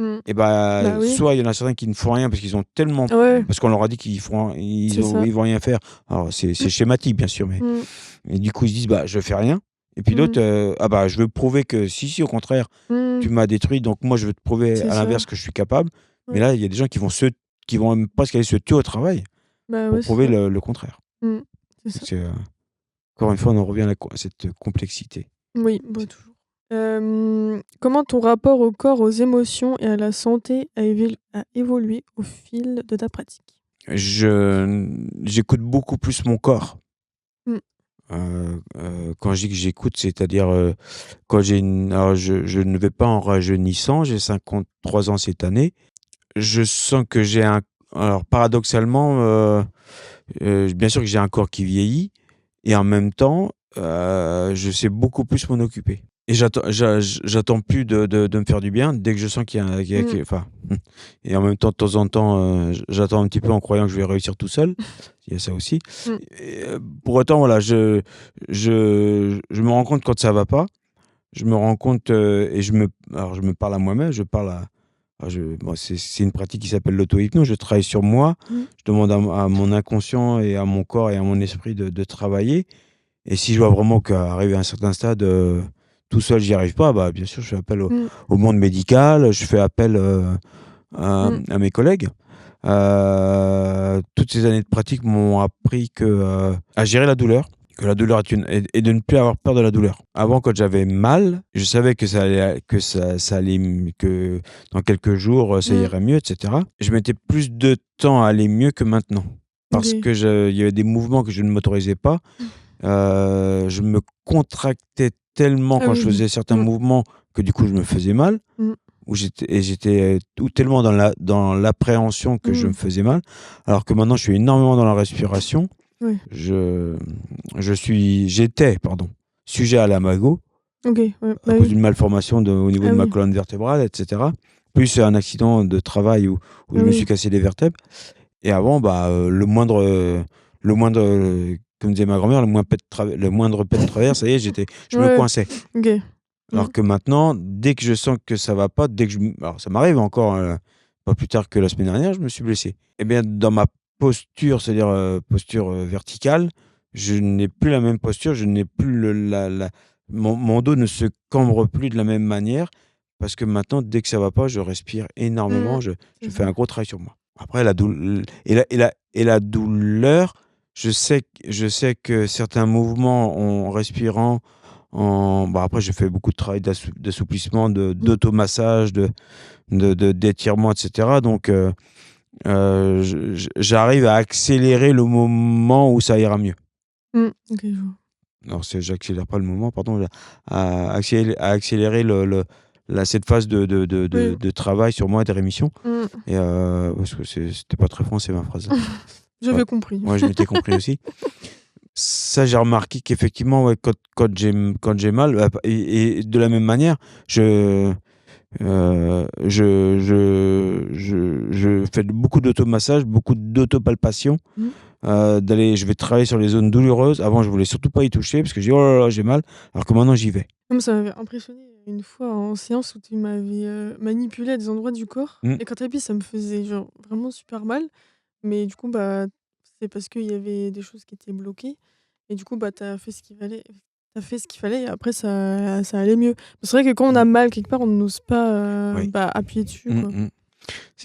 Mmh. et Bah, oui. soit il y en a certains qui ne font rien parce qu'ils ont tellement Ouais, parce qu'on leur a dit c'est ça. ils vont rien faire. Alors c'est schématique bien sûr, mais Mmh. et du coup ils se disent: «Bah, je fais rien» et puis Mmh. l'autre, «Ah bah, je veux prouver que si, au contraire, Mmh. tu m'as détruit donc moi je veux te prouver C'est à ça. l'inverse que je suis capable». Mais Ouais. là, il y a des gens qui vont même presque aller se tuer au travail Bah, pour ouais, c'est prouver ça. le contraire. Mmh. C'est Donc ça. encore une fois, on en revient à cette complexité. Oui, bah, toujours. Comment ton rapport au corps, aux émotions et à la santé a évolué au fil de ta pratique? J'écoute beaucoup plus mon corps. Mmh. Quand je dis que j'écoute, c'est-à-dire, quand j'ai une alors je ne vais pas en rajeunissant, j'ai 53 ans cette année. Je sens que j'ai un alors paradoxalement, bien sûr que j'ai un corps qui vieillit et en même temps, je sais beaucoup plus m'en occuper et j'attends plus de me faire du bien dès que je sens Mmh. enfin, et en même temps, de temps en temps, j'attends un petit peu en croyant que je vais réussir tout seul. Il y a ça aussi Mmh. et pour autant, voilà, je me rends compte quand ça va pas. Je me rends compte, et je me parle à moi-même, je parle à bon, c'est une pratique qui s'appelle l'auto-hypnose. Je travaille sur moi, Mmh. je demande à mon inconscient et à mon corps et à mon esprit de travailler et si je vois vraiment qu'arrivé à un certain stade, tout seul j'y arrive pas, bah, bien sûr je fais appel Mmh. au monde médical, je fais appel, Mmh. à mes collègues. Toutes ces années de pratique m'ont appris à gérer la douleur, que la douleur est de ne plus avoir peur de la douleur. Avant, quand j'avais mal, je savais ça allait que dans quelques jours, ça Mmh. irait mieux et cetera. Je mettais plus de temps à aller mieux que maintenant parce OK. que il y avait des mouvements que je ne m'autorisais pas. Je me contractais tellement Ah quand je oui, oui. faisais certains Mmh. mouvements que du coup je me faisais mal. Mmh. Où j'étais, tout tellement dans l'appréhension que je me Mmh. faisais mal, alors que maintenant je suis énormément dans la respiration. Ouais. Je j'étais, pardon, sujet à l'amago OK, ouais, à bah cause oui. d'une malformation au niveau Ah de ma oui. colonne vertébrale et cetera, plus un accident de travail où Ah je me suis oui. cassé les vertèbres et avant, bah, comme disait ma grand-mère, le moindre pet de travers, ça y est, je me Ouais, coinçais. OK. Mmh. Alors que maintenant, dès que je sens que ça va pas, dès que je m alors ça m'arrive encore, pas plus tard que la semaine dernière, je me suis blessé. Et bien, dans ma posture, c'est-à-dire, posture, verticale, je n'ai plus la même posture, je n'ai plus le la mon dos ne se cambre plus de la même manière parce que maintenant, dès que ça va pas, je respire Mmh. énormément, je C'est fais ça. un gros travail sur moi. Après la douleur, je sais que certains mouvements en respirant bah, après j'ai fait beaucoup de travail d'assouplissement, Mmh. d'automassage, d'étirement et cetera donc j'arrive à accélérer le moment où ça ira mieux. Mmh. OK, je vois. Alors j'accélère pas le moment, pardon, à accélérer cette phase Oui. de travail sur moi, de rémission Mmh. et parce que c'était pas très français ma phrase là. Ouais, J'avais compris. ouais, je m'étais compris aussi. Ça, j'ai remarqué qu'effectivement, ouais, quand j'ai mal, et de la même manière, je, je fais beaucoup d'automassage, beaucoup d'autopalpation, Mmh. je vais travailler sur les zones douloureuses. Avant, je voulais surtout pas y toucher parce que je dis: «Oh là là, j'ai mal», alors que maintenant j'y vais. Moi, ça m'avait impressionné une fois en séance où tu m'avais, manipulé à des endroits du corps Mmh. et quand tu appuies, ça me faisait genre vraiment super mal, mais du coup, bah, c'est parce qu'il y avait des choses qui étaient bloquées et du coup, bah, tu fait ce qu'il fallait et après ça allait mieux. C'est vrai que quand on a Mmh. mal quelque part, on n'ose pas, Oui. bah, appuyer dessus, Mmh quoi. mh.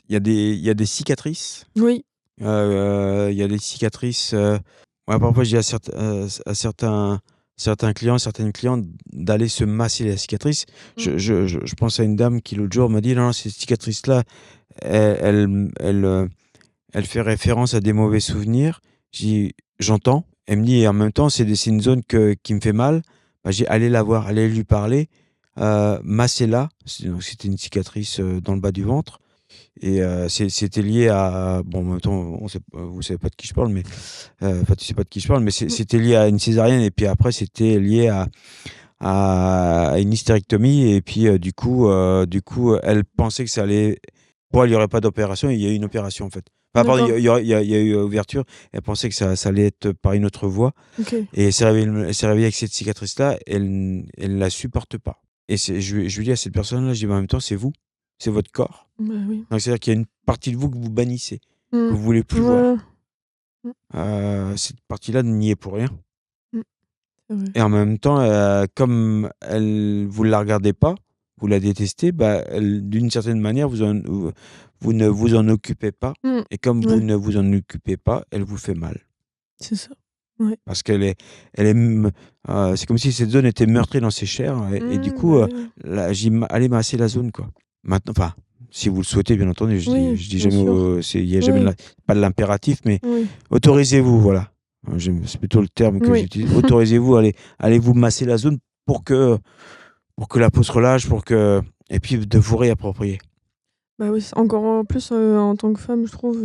Il y a des cicatrices. Oui. Il y a des cicatrices, ouais, parfois je dis à certains clients, certaines clientes d'aller se masser la cicatrice. Mmh. Je pense à une dame qui l'autre jour m'a dit: «Non, non, ces cicatrices-là, elle fait référence à des mauvais souvenirs». J'ai dit: «J'entends». Elle me dit: «Et en même temps, c'est une zone qui me fait mal». Bah, j'ai dit: «Allez la voir, allez lui parler, massez-la». Donc c'était une cicatrice, dans le bas du ventre. Et c'était lié à bon, en même temps, vous savez pas de qui je parle, mais enfin, tu sais pas de qui je parle, mais Mmh. c'était lié à une césarienne et puis après c'était lié à une hystérectomie et puis, du coup, elle pensait que ça allait pour elle, il y aurait pas d'opération et il y a eu une opération, en fait. Enfin, pardon, D'accord. il y a eu ouverture. Elle pensait que ça allait être par une autre voie OK. et elle s'est réveillée avec cette cicatrice-là, elle la supporte pas et je lui dis à cette personne-là, je dis: «Mais en même temps, c'est vous, c'est votre corps». Bah, oui. Donc c'est-à-dire qu'il y a une partie de vous que vous bannissez, que Mmh. vous voulez plus Ouais. voir. Mmh. Cette partie-là n'y est pour rien Mmh. C'est vrai. et en même temps, comme vous la regardez pas, vous la détestez, bah, elle d'une certaine manière, vous ne vous en occupez pas Mmh. et comme vous Ouais, ne vous en occupez pas, elle vous fait mal. c'est ça. Ouais. parce elle est c'est comme si cette zone était meurtrie dans ses chairs et du coup, Bah, oui. là, allez masser la zone, quoi. Maintenant, enfin, si vous le souhaitez, bien entendu, Oui, je dis bien jamais, sûr. il y a jamais Oui, pas de l'impératif, mais oui, autorisez-vous, voilà. C'est plutôt le terme que oui. j'utilise. Autorisez-vous, allez vous masser la zone pour que la peau se relâche, et puis de vous réapproprier. Bah, oui, c'est encore en plus, en tant que femme, je trouve,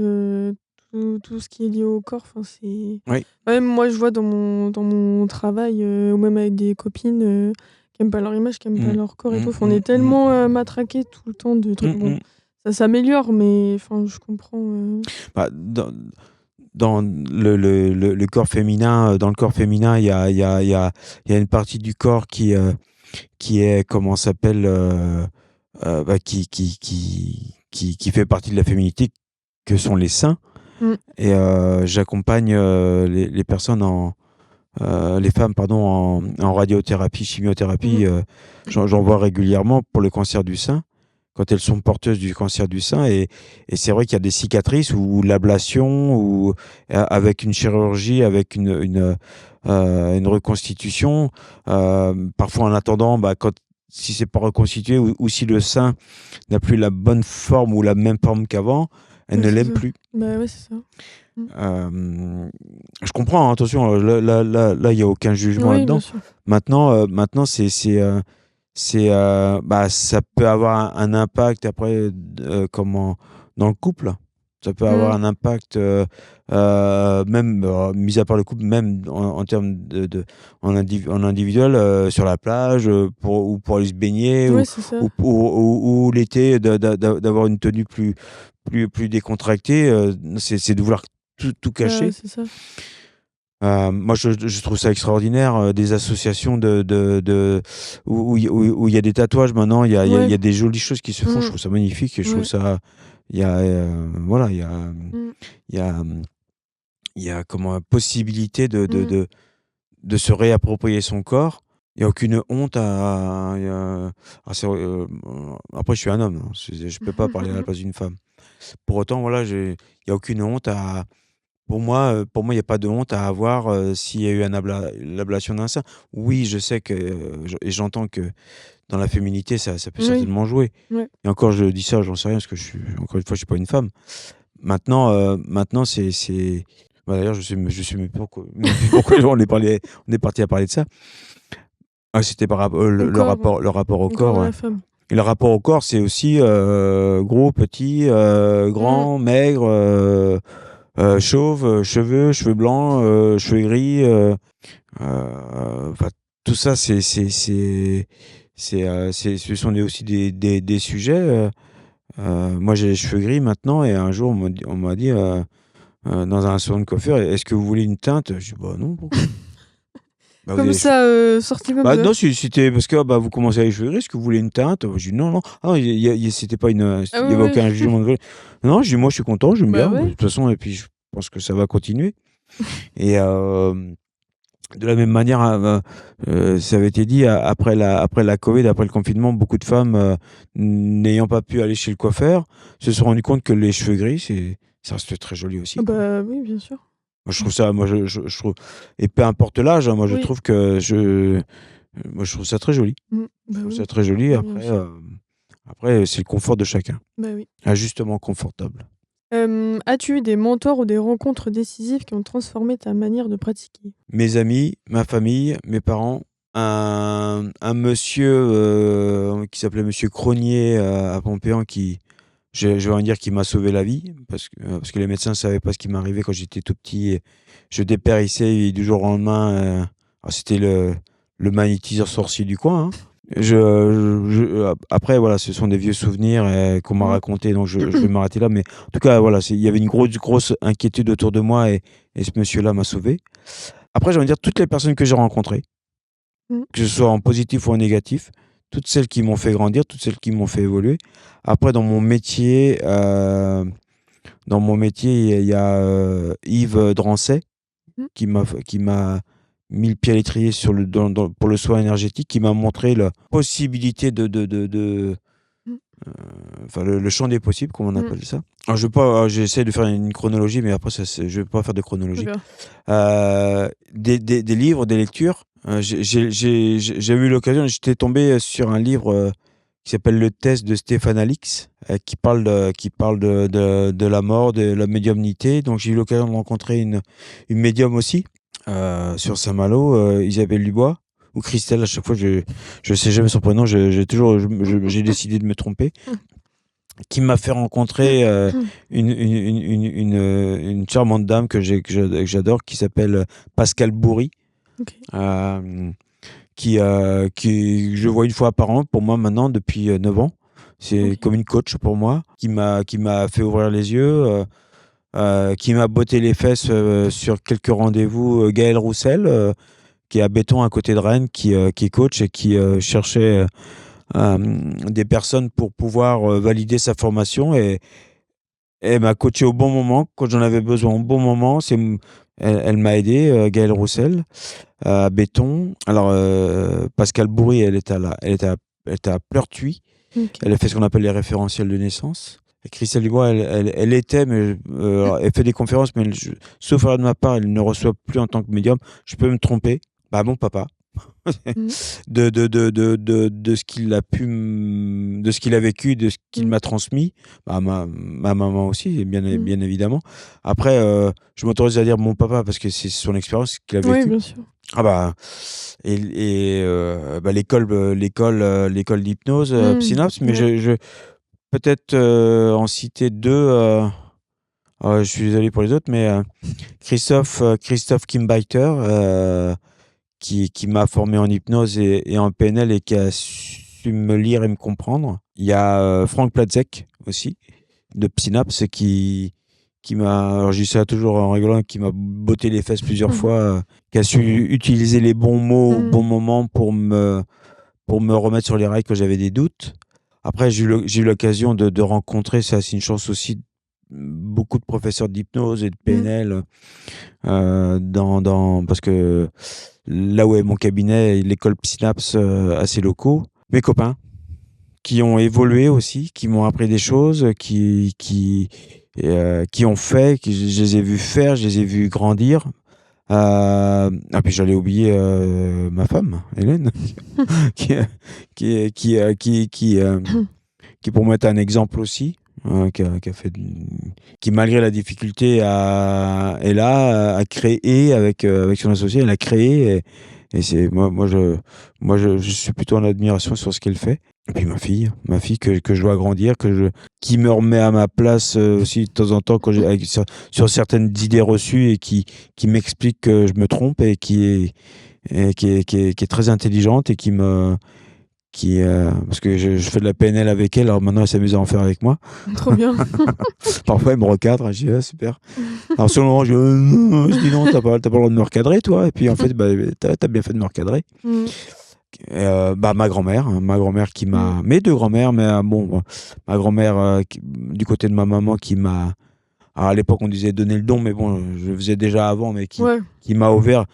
tout ce qui est lié au corps, enfin, c'est Oui. ouais, moi, je vois dans mon travail, ou même avec des copines, qui aiment pas leur image, qui aiment pas Mmh. leur corps et tout. Mmh, Enfin, on mmh, est mmh. tellement, matraqués tout le temps de trucs. Mmh Bon, mh. ça s'améliore, mais enfin, je comprends, Bah, dans le corps féminin, dans le corps féminin, il y a une partie du corps qui est, comment ça s'appelle, bah, qui fait partie de la féminité, que sont les seins. mmh, Et j'accompagne les personnes les femmes, pardon, en radiothérapie, mmh, chimiothérapie. J'en vois régulièrement pour le cancer du sein, quand elles sont porteuses du cancer du sein. Et c'est vrai qu'il y a des cicatrices ou l'ablation, ou avec une chirurgie, avec une reconstitution. Parfois, en attendant, bah, si c'est pas reconstitué, ou si le sein n'a plus la bonne forme ou la même forme qu'avant, elle ouais, ne c'est l'aime ça. plus. Bah, ouais, c'est ça. Mmh. Je comprends, hein, attention, là, il y a aucun jugement Oui, bien là-dedans. sûr. Maintenant, bah, ça peut avoir un impact après, comment, dans le couple. Ça peut avoir Mmh. un impact, même, mis à part le couple, même en termes en individuel, sur la plage, pour aller se baigner, Ouais, c'est ça. ou l'été, d'avoir une tenue plus décontractée, c'est de vouloir tout Bah, ouais, cacher. c'est ça. Moi, je trouve ça extraordinaire, des associations où il y a des tatouages maintenant, il Ouais. y a des jolies choses qui se font. Je Mmh. trouve ça magnifique, et je trouve Ouais. ça, il y a, voilà, Mmh. il y a, il y a comment, possibilité Mmh. de se réapproprier son corps. Il y a aucune honte c'est vrai, après je suis un homme, hein, je peux pas parler à la place d'une femme. Pour autant, voilà, il y a aucune honte à pour moi, il y a pas de honte à avoir, s'il y a eu l'ablation d'un sein. Oui, je sais que, et j'entends que dans la féminité, ça peut Oui. certainement jouer. Ouais. Et encore, je dis ça, j'en sais rien, parce que encore une fois, je suis pas une femme. Maintenant, bah, d'ailleurs, je sais même plus pourquoi on est parti à parler de ça. Ah, c'était par rapport Au corps, le rapport au au corps corps, de ouais. la femme. Et le rapport au corps, c'est aussi, gros, petit, Mmh. grand, maigre, chauve, cheveux blancs, cheveux gris, enfin, tout ça, ce sont aussi des sujets. Moi, j'ai les cheveux gris maintenant, et un jour, on m'a dit, dans un salon de coiffure: «Est-ce que vous voulez une teinte?» Je dis: «Bah non, pourquoi?» «Bah, vous avez Comme les cheveux». ça, sorti comme Bah ça. non, c'était parce que, «Ah bah, vous commencez à avoir les cheveux gris, est-ce que vous voulez une teinte?» Je dis: «Non, non». Ah non, c'était pas Ah il y oui, avait oui. aucun jugement de non, je dis: «Moi, je suis content, j'aime Bah bien, de ouais. toute façon, et puis je pense que ça va continuer». Et de la même manière, ça avait été dit, après la covid, après le confinement, beaucoup de femmes, n'ayant pas pu aller chez le coiffeur, se sont rendues compte que les cheveux gris, ça reste très joli aussi, Ah quoi. bah oui, bien sûr. Moi, je Mmh. trouve ça, moi, je trouve, et peu importe l'âge, hein, moi, je Oui. trouve moi, je trouve ça très joli. Bah Je trouve ça oui. très joli. Bah bien Après, sûr. c'est le confort de chacun. Bah oui. Ajustement confortable. As-tu eu des mentors ou des rencontres décisives qui ont transformé ta manière de pratiquer? Mes amis, ma famille, mes parents, un monsieur, qui s'appelait monsieur Cronier, à Pompéan, je vais rien dire, qui m'a sauvé la vie, parce que les médecins ne savaient pas ce qui m'arrivait quand j'étais tout petit, et je dépérissais, et du jour au lendemain, c'était le magnétiseur sorcier du coin, hein. Après, voilà, ce sont des vieux souvenirs, qu'on m'a Mmh. racontés, donc je vais m'arrêter là, mais en tout cas, voilà, il y avait une grosse inquiétude autour de moi, et ce monsieur-là m'a sauvé. Après, j'ai envie de dire, toutes les personnes que j'ai rencontrées, Mmh. que ce soit en positif ou en négatif, toutes celles qui m'ont fait grandir, toutes celles qui m'ont fait évoluer. Après, dans mon métier, il y a, Yves Drancet, Mmh. qui m'a mis le pied à l'étrier sur pour le soin énergétique, qui m'a montré la possibilité enfin le champ des possibles, comme on appelle ça. Alors, j'essaie de faire une chronologie, mais après, je vais pas faire de chronologie. D'accord. Des livres, des lectures. J'ai eu l'occasion, j'étais tombé sur un livre qui s'appelle Le Test de Stéphane Alix, qui parle de la mort, de la médiumnité. Donc j'ai eu l'occasion de rencontrer une médium aussi sur Saint-Malo, Isabelle Dubois, ou Christelle. À chaque fois, je sais jamais son prénom. J'ai décidé de me tromper. Qui m'a fait rencontrer une charmante dame que j'adore, qui s'appelle Pascal Bourri, Ok. qui je vois une fois par an pour moi maintenant depuis 9 ans. C'est Ok. comme une coach pour moi, qui m'a fait ouvrir les yeux, qui m'a botté les fesses sur quelques rendez-vous. Gaël Roussel, qui est à Béton à côté de Rennes, qui est coach et qui cherchait des personnes pour pouvoir valider sa formation, et elle m'a coaché au bon moment quand j'en avais besoin, au bon moment. Elle m'a aidé, Gaëlle Roussel, à Béton. Alors Pascal Bourri, elle était à Pleurtuis. Ok. Elle a fait ce qu'on appelle les référentiels de naissance. Et Christelle Dubois, elle était, mais elle fait des conférences, mais sauf erreur de ma part, elle ne reçoit plus en tant que médium. Je peux me tromper. Bah, mon papa. Mm. De ce qu'il a de ce qu'il a vécu, de ce qu'il m'a transmis. Bah, ma maman aussi, bien évidemment. Après, je m'autorise à dire mon papa parce que c'est son expérience qu'il a Oui, vécue. bien sûr. Ah bah, bah, l'école d'hypnose, Psynaps, mais Ouais. je peut-être en citer deux. Je suis désolé pour les autres, mais Christophe Kimbeiter, qui m'a formé en hypnose et en PNL, et qui a su me lire et me comprendre. Il y a Franck Platzek aussi, de Psynaps, qui m'a, alors je dis ça toujours en rigolant, qui m'a botté les fesses plusieurs fois, qui a su utiliser les bons mots au bon moment pour me remettre sur les rails quand j'avais des doutes. Après, j'ai eu l'occasion de rencontrer, ça c'est une chance aussi, beaucoup de professeurs d'hypnose et de PNL, parce que là où est mon cabinet, l'école Psynaps, à ses locaux. Mes copains qui ont évolué aussi, qui m'ont appris des choses, qui ont fait, je les ai vus faire, je les ai vus grandir. Puis j'allais oublier ma femme, Hélène, qui, qui pour moi est un exemple aussi, qui malgré la difficulté est là, a créé avec son associé, elle a créé, et c'est moi je suis plutôt en admiration sur ce qu'elle fait. Et puis ma fille que je vois grandir, qui me remet à ma place aussi de temps en temps sur certaines idées reçues, et qui m'explique que je me trompe, et qui est très intelligente, et parce que je fais de la PNL avec elle, alors maintenant elle s'amuse à en faire avec moi. Trop bien. Parfois elle me recadre, je dis ah, super. Alors sur le moment je dis non, t'as pas le droit de me recadrer toi, et puis en fait bah, t'as bien fait de me recadrer. Bah ma grand-mère qui m'a, mes deux grand-mères, mais bon, ma grand-mère du côté de ma maman, qui m'a, alors à l'époque on disait donner le don, mais bon je le faisais déjà avant, mais qui m'a ouvert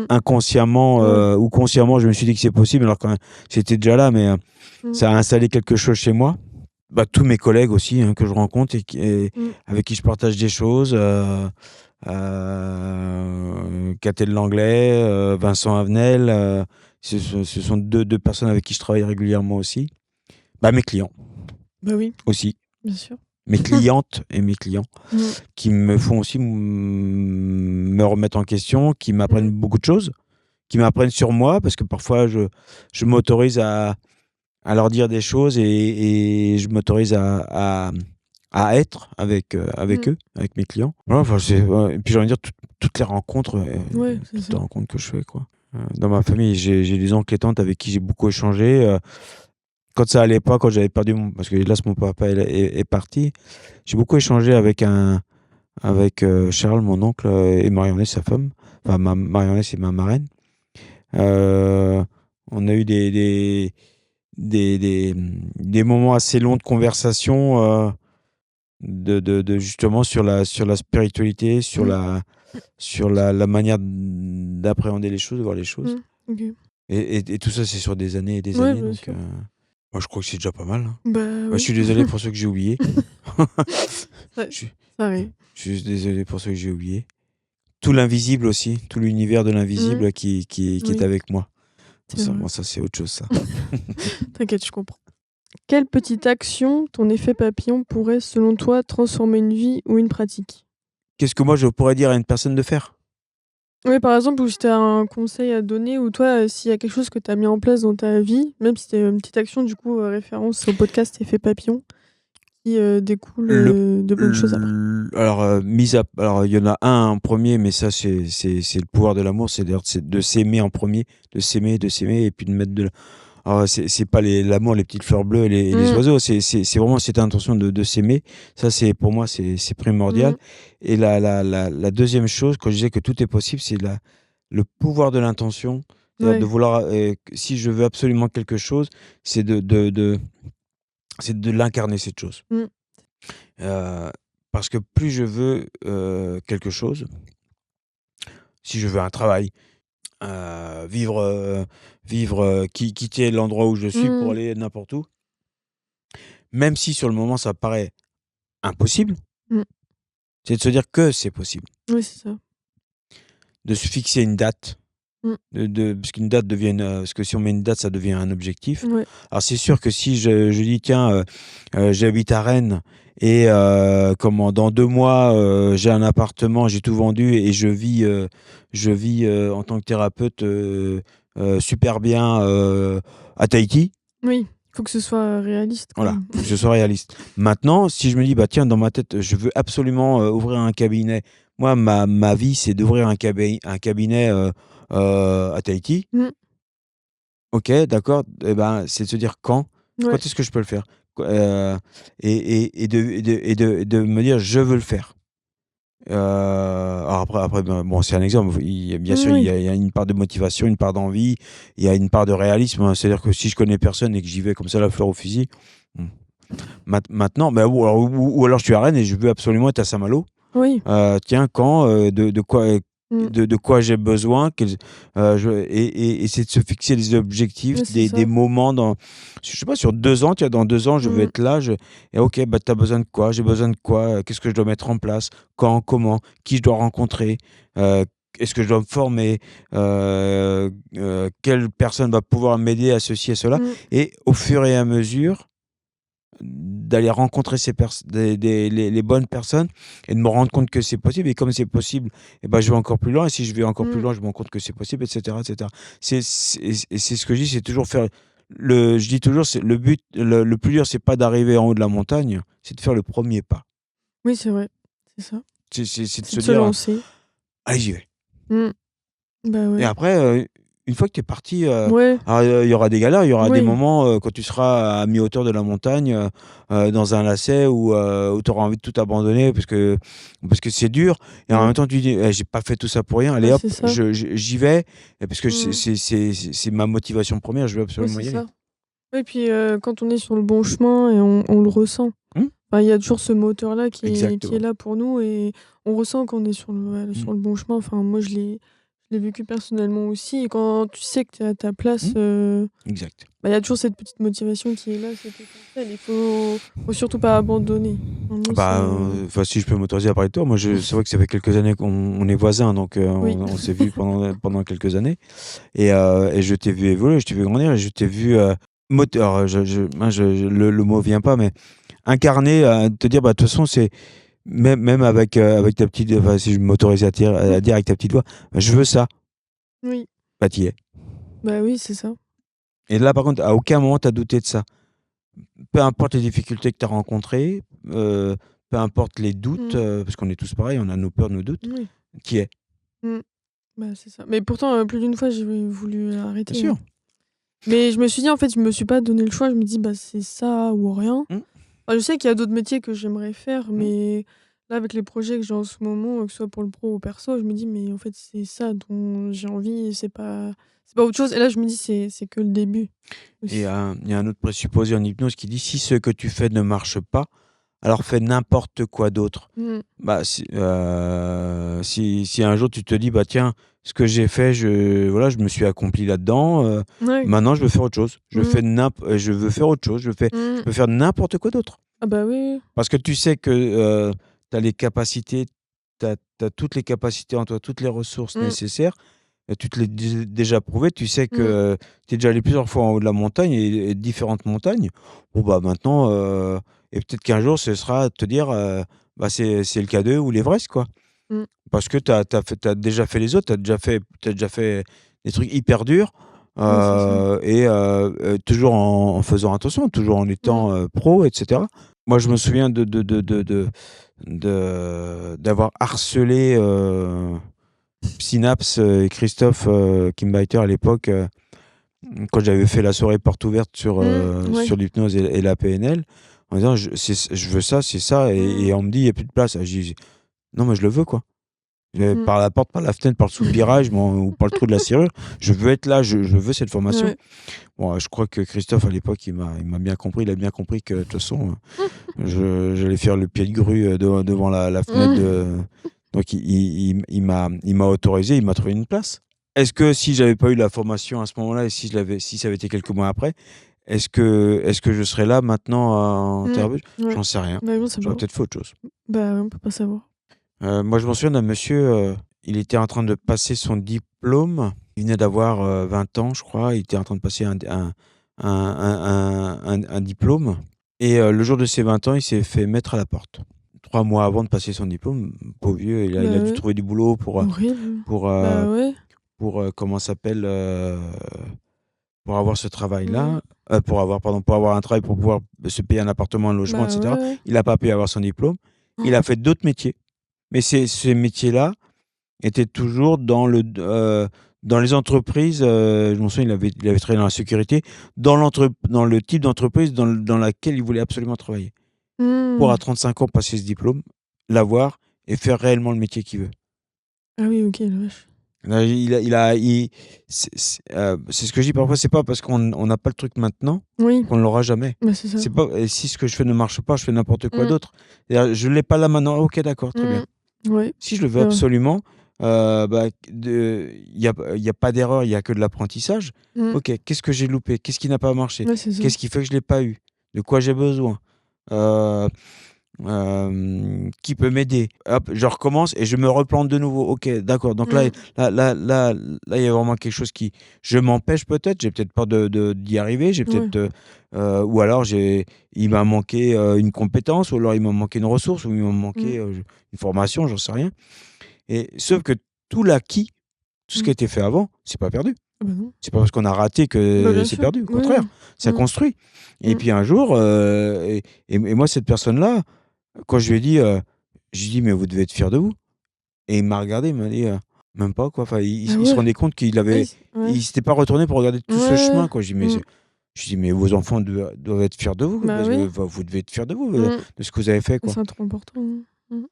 inconsciemment ou consciemment. Je me suis dit que c'est possible, alors que c'était déjà là, mais ça a installé quelque chose chez moi. Bah, tous mes collègues aussi, hein, que je rencontre, et avec qui je partage des choses, Catel Langlais, Vincent Avenel, ce sont deux personnes avec qui je travaille régulièrement aussi. Bah, mes clients. Bah oui. Aussi. Bien sûr. Mes clientes et mes clients, qui me font aussi me remettre en question, qui m'apprennent beaucoup de choses, qui m'apprennent sur moi, parce que parfois je m'autorise à leur dire des choses, et je m'autorise à être avec eux, avec mes clients. Voilà, enfin, et puis j'ai envie de dire toutes les rencontres, toutes les rencontres que je fais, quoi. Dans ma famille, j'ai des oncles et tantes avec qui j'ai beaucoup échangé. Quand ça allait pas, quand j'avais perdu parce que hélas mon papa est parti, j'ai beaucoup échangé avec Charles, mon oncle, et Marionnette, sa femme. Enfin, Marionnette, c'est ma marraine. On a eu des moments assez longs de conversation, justement sur la spiritualité, sur la manière d'appréhender les choses, de voir les choses. Okay. Et tout ça, c'est sur des années et des Ouais, années. Donc, Moi, je crois que c'est déjà pas mal, hein. Bah, Je oui. suis désolé pour ceux que j'ai oubliés. Ouais, Je suis ça arrive. je suis désolé pour ceux que j'ai oubliés. Tout l'invisible aussi, tout l'univers de Mmh. l'invisible qui est Oui, avec moi. c'est vrai. Bon ça, c'est autre chose ça. T'inquiète, je comprends. Quelle petite action, ton effet papillon, pourrait, selon toi, transformer une vie ou une pratique? Qu'est-ce que moi je pourrais dire à une personne de faire? Oui, par exemple, ou si tu as un conseil à donner ou toi, s'il y a quelque chose que tu as mis en place dans ta vie, même si c'était une petite action, du coup, référence au podcast Effet papillon qui, découle, Le de bonnes choses après. alors, il y en a un en premier, mais ça c'est le pouvoir de l'amour, c'est de s'aimer en premier, de s'aimer et puis de mettre de alors c'est pas l'amour, les petites fleurs bleues et les Mmh. oiseaux, c'est vraiment cette intention de s'aimer. Ça, c'est pour moi, c'est primordial. Mmh. Et la 2e chose, quand je disais que tout est possible, c'est le pouvoir de l'intention. C'est-à-dire de Ouais. vouloir, si je veux absolument quelque chose, c'est de l'incarner cette chose. Mmh. Heu, Parce que plus je veux, quelque chose, si je veux un travail, vivre, quitter l'endroit où je suis pour Mmh. aller n'importe où, même si sur le moment ça paraît impossible, Mmh. c'est de se dire que c'est possible. Oui, c'est ça. De se fixer une date, Mmh. parce qu'une date devient parce que si on met une date, ça devient un objectif. Ouais. Alors c'est sûr que si je dis: «Tiens, j'habite à Rennes et dans 2 mois, j'ai un appartement, j'ai tout vendu et je vis, en tant que thérapeute, super bien, à Tahiti». Oui, faut que ce soit réaliste quand Voilà, même. faut que je sois réaliste. Maintenant, si je me dis: «Bah, tiens, dans ma tête, je veux absolument, ouvrir un cabinet». Moi, ma vie, c'est d'ouvrir un cabinet, à Tahiti. Mmh. OK, d'accord, et ben, c'est de se dire quand? Ouais, Quand est-ce que je peux le faire? Quoi, et de me dire: «Je veux le faire». Alors après, ben, bon, c'est un exemple. Bien sûr, oui. il y a une part de motivation, une part d'envie, il y a une part de réalisme, hein. C'est-à-dire que si je connais personne et que j'y vais comme ça, la fleur au fusil, mmh. Maintenant, bah, ou alors je suis à Rennes et je veux absolument être à Saint-Malo. Oui. Tiens, quand, Mmh. de quoi j'ai besoin, et c'est de se fixer des objectifs, Ouais, c'est des ça. moments je sais pas, sur 2 ans, tiens, dans 2 ans, je veux Mmh. être là, et OK, bah, tu as besoin de quoi? J'ai besoin de quoi? Qu'est-ce que je dois mettre en place? Quand? Comment? Qui je dois rencontrer? Heu, Est-ce que je dois me former? Quelle personne va pouvoir m'aider à ceci, à cela? Mmh. Et au fur et à mesure d'aller rencontrer ces pers des les bonnes personnes et de me rendre compte que c'est possible, et comme c'est possible, et ben je vais encore plus loin, et si je vais encore plus Mmh. loin, je me rends compte que c'est possible, et cetera, et cetera. C'est ce que je dis, c'est toujours faire je dis toujours, c'est le but, le plus dur, c'est pas d'arriver en haut de la montagne, c'est de faire le premier pas. Oui, c'est vrai, c'est ça. C'est de C'est se de se dire: lancer. «Allez, j'y vais». Mmh. Bah, Et ouais. après, une fois que tu es parti, Ouais, alors, il y aura des galères, il y aura des oui, moments, quand tu seras à mi-hauteur de la montagne, dans un lacet où tu auras envie de tout abandonner parce que c'est dur, et en mmh, même temps tu dis: «Eh, j'ai pas fait tout ça pour rien, ouais, allez hop, c'est ça. j'y vais, et parce que Mmh. c'est ma motivation première, je veux Ouais, absolument c'est y aller». ça. Ouais, puis, quand on est sur le bon chemin et on le ressent. Mmh, Enfin, il y a toujours ce moteur-là qui est exactement. là pour nous et on ressent qu'on est sur Mmh, sur le bon chemin. Enfin, moi, je l'ai vécu personnellement aussi et quand tu sais que tu es à ta place, mmh, exact. bah, il y a toujours cette petite motivation qui est là, cette étincelle. Il faut surtout pas abandonner. Vraiment, Bah, enfin, si je peux m'autoriser à parler de toi, moi c'est vrai que ça fait quelques années qu'on est voisins, donc oui. on s'est vus pendant quelques années. Et je t'ai vu évoluer, je t'ai vu grandir, et je t'ai vu, alors le mot vient pas, mais incarner, te dire: «Bah, de toute façon, c'est même avec ta petite, enfin, si je m'autorisais Mmh. à dire avec ta petite voix: "Bah, je veux ça", Oui. bah, tu y es. Bah, oui, c'est ça. Et là, par contre, à aucun moment tu as douté de ça. Peu importe les difficultés que tu as rencontrées, peu importe les doutes, Mmh. parce qu'on est tous pareils, on a nos peurs, nos doutes, Oui. tu y es. Mmh. Bah, c'est ça. Mais pourtant, plus d'une fois, j'ai voulu Bien arrêter, sûr. hein. Mais je me suis dit, en fait, je me suis pas donné le choix. Je me dis: «Bah, c'est ça ou rien». Mmh, Bah, je sais qu'il y a d'autres métiers que j'aimerais faire, mmh. mais là, avec les projets que j'ai en ce moment, que ce soit pour le pro ou perso, je me dis: «Mais en fait, c'est ça dont j'ai envie, c'est pas autre chose» et là, je me dis: «C'est que le début Et aussi». il y a un autre présupposé en hypnose qui dit: «Si ce que tu fais ne marche pas, alors fais n'importe quoi d'autre. Mmh. Bah, si un jour tu te dis: «Bah, tiens, ce que j'ai fait, je me suis accompli là-dedans, Ouais. maintenant je veux faire autre chose. Mmh. Je veux faire autre chose, je Mmh. peux faire n'importe quoi d'autre». Ah bah, oui, oui. Parce que tu sais que, tu as les capacités, tu as toutes les capacités en toi, toutes les ressources Mmh. nécessaires, tu te l'es déjà prouvé. Tu sais Mmh. que tu es déjà allé plusieurs fois en haut de la montagne et différentes montagnes. Bon, bah, maintenant, et peut-être qu'un jour ce sera de te dire, bah, c'est le K2 ou l'Everest, quoi. Mmh. Parce que tu as déjà fait les autres, tu as déjà fait des trucs hyper durs, Ouais, c'est ça. toujours en faisant attention, toujours en Mmh. étant, pro et cetera. Moi, je me souviens d'avoir harcelé, Synapse, et Christophe, Kimbeiter à l'époque, quand j'avais fait la soirée porte ouverte Mmh. Ouais. sur l'hypnose et la PNL, en disant: je veux ça, c'est ça», Mmh. et on me dit: «Il y a plus de place». Je dis: «Non, mais je le veux, quoi». Mmh. Par la porte, par la fenêtre, par le soupirail, ou par le trou de la serrure, je veux être là, je veux cette formation. Ouais. Bon, je crois que Christophe, à l'époque, il m'a bien compris. Il a bien compris que, de toute façon, j'allais faire le pied de grue, devant la fenêtre Mmh. donc il m'a autorisé, il m'a trouvé une place. Est-ce que si j'avais pas eu la formation à ce moment-là et si ça avait été quelques mois après, est-ce que je serais là maintenant, en Mmh. thérapeute? Ouais. J'en sais rien. Bah, non, c'est J'aurais pas. peut-être fait autre chose. Bah, on peut pas savoir. Moi, je m'en souviens d'un monsieur, il était en train de passer son diplôme. Il venait d'avoir, 20 ans, je crois. Il était en train de passer un diplôme, et le jour de ses 20 ans, il s'est fait mettre à la porte. 3 mois avant de passer son diplôme, pauvre vieux, il a Bah, dû ouais. trouver du boulot Horrible. pour, heu, Bah, ouais. comment ça s'appelle, pour avoir ce Mmh. travail-là, pour avoir un travail pour pouvoir se payer un appartement, un logement et Bah, ouais, cetera. ouais. Il a pas pu avoir son diplôme. Il a fait d'autres métiers, mais ces métiers-là était toujours dans les entreprises, je m'en souviens, il avait travaillé dans la sécurité, dans le type d'entreprise dans laquelle il voulait absolument travailler. Pour à Mmh. 35 ans passer ce diplôme, l'avoir et faire réellement le métier qu'il veut. Ah oui, OK, la vache. Là, il a il c'est ce que je dis parfois, c'est pas parce on n'a pas le truc maintenant Oui, qu'on l'aura jamais. bah, c'est ça. C'est pas et si ce que je fais ne marche pas, je fais n'importe quoi Mmh. d'autre. C'est-à-dire, je l'ai pas là maintenant, OK, d'accord, très bien. Mmh. Ouais, Si je le veux c'est vrai. absolument, bah, il y a pas d'erreur, il y a que de l'apprentissage. Mmh. OK, qu'est-ce que j'ai loupé? Qu'est-ce qui n'a pas marché? Ouais, c'est ça. Qu'est-ce qui fait que je l'ai pas eu? De quoi j'ai besoin? Heu, qui peut m'aider? Hop, je recommence et je me replante de nouveau. OK, d'accord, donc Mmh. il y a vraiment quelque chose qui je m'empêche peut-être, j'ai peut-être peur d'y arriver, j'ai Ouais. peut-être, ou alors il m'a manqué, une compétence, ou alors il m'a manqué une ressource, ou il m'a manqué, Mmh. une formation, j'en sais rien. Et sauf que tout l'acquis, tout ce qui a Mmh. été fait avant, c'est pas perdu. Ah bah, non. C'est pas parce qu'on a raté Bah, que bien c'est sûr. perdu. Au Oui, contraire, oui. ça Mmh. construit. Et Mmh. puis un jour, moi cette personne-là, quand je lui ai dit, je lui ai dit: «Mais vous devez être fiers de vous». Et il m'a regardé, il m'a dit: «Même pas, quoi». Enfin, Ah il se ouais? rendait compte Oui, c ouais. il s'était pas retourné pour regarder Ouais, tout ce ouais. chemin, quoi. Mmh. Je lui dis: «Mais vos enfants doivent être fiers de vous, Bah, parce que oui. enfin, vous devez être fiers de vous, Mmh. de ce que vous avez fait, quoi». C'est trop important, hein. Mmh.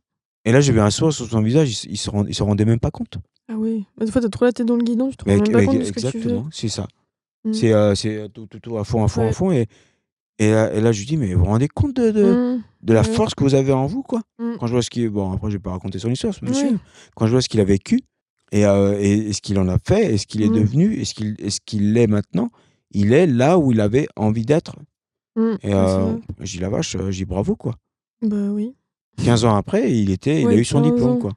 Et là, j'ai vu un sourire sur son visage, il se rendait même pas compte. Ah oui. Bah, des fois, tu as trop la tête dans le guidon, tu te rends même pas compte de ce que tu fais. Exactement, c'est ça. Mmh. C'est, tout à Ouais. fond, et là, je lui dis: «Mais vous vous rendez compte Mmh. de la Bah, oui. force que vous avez en vous, quoi?» Mmh. Quand je vois ce qu'il bon, après, je vais pas raconter son histoire, ce Oui. monsieur. Quand je vois ce qu'il a vécu, et ce qu'il en a fait, et ce qu'il est Mmh. devenu, et ce qu'il est maintenant, il est là où il avait envie d'être, Mmh. et Ouais, c'est ça. je dis: «La vache», je dis: «Bravo, quoi». Bah, oui. 15 ans après, il a Ouais, eu son 15 diplôme, ans. quoi.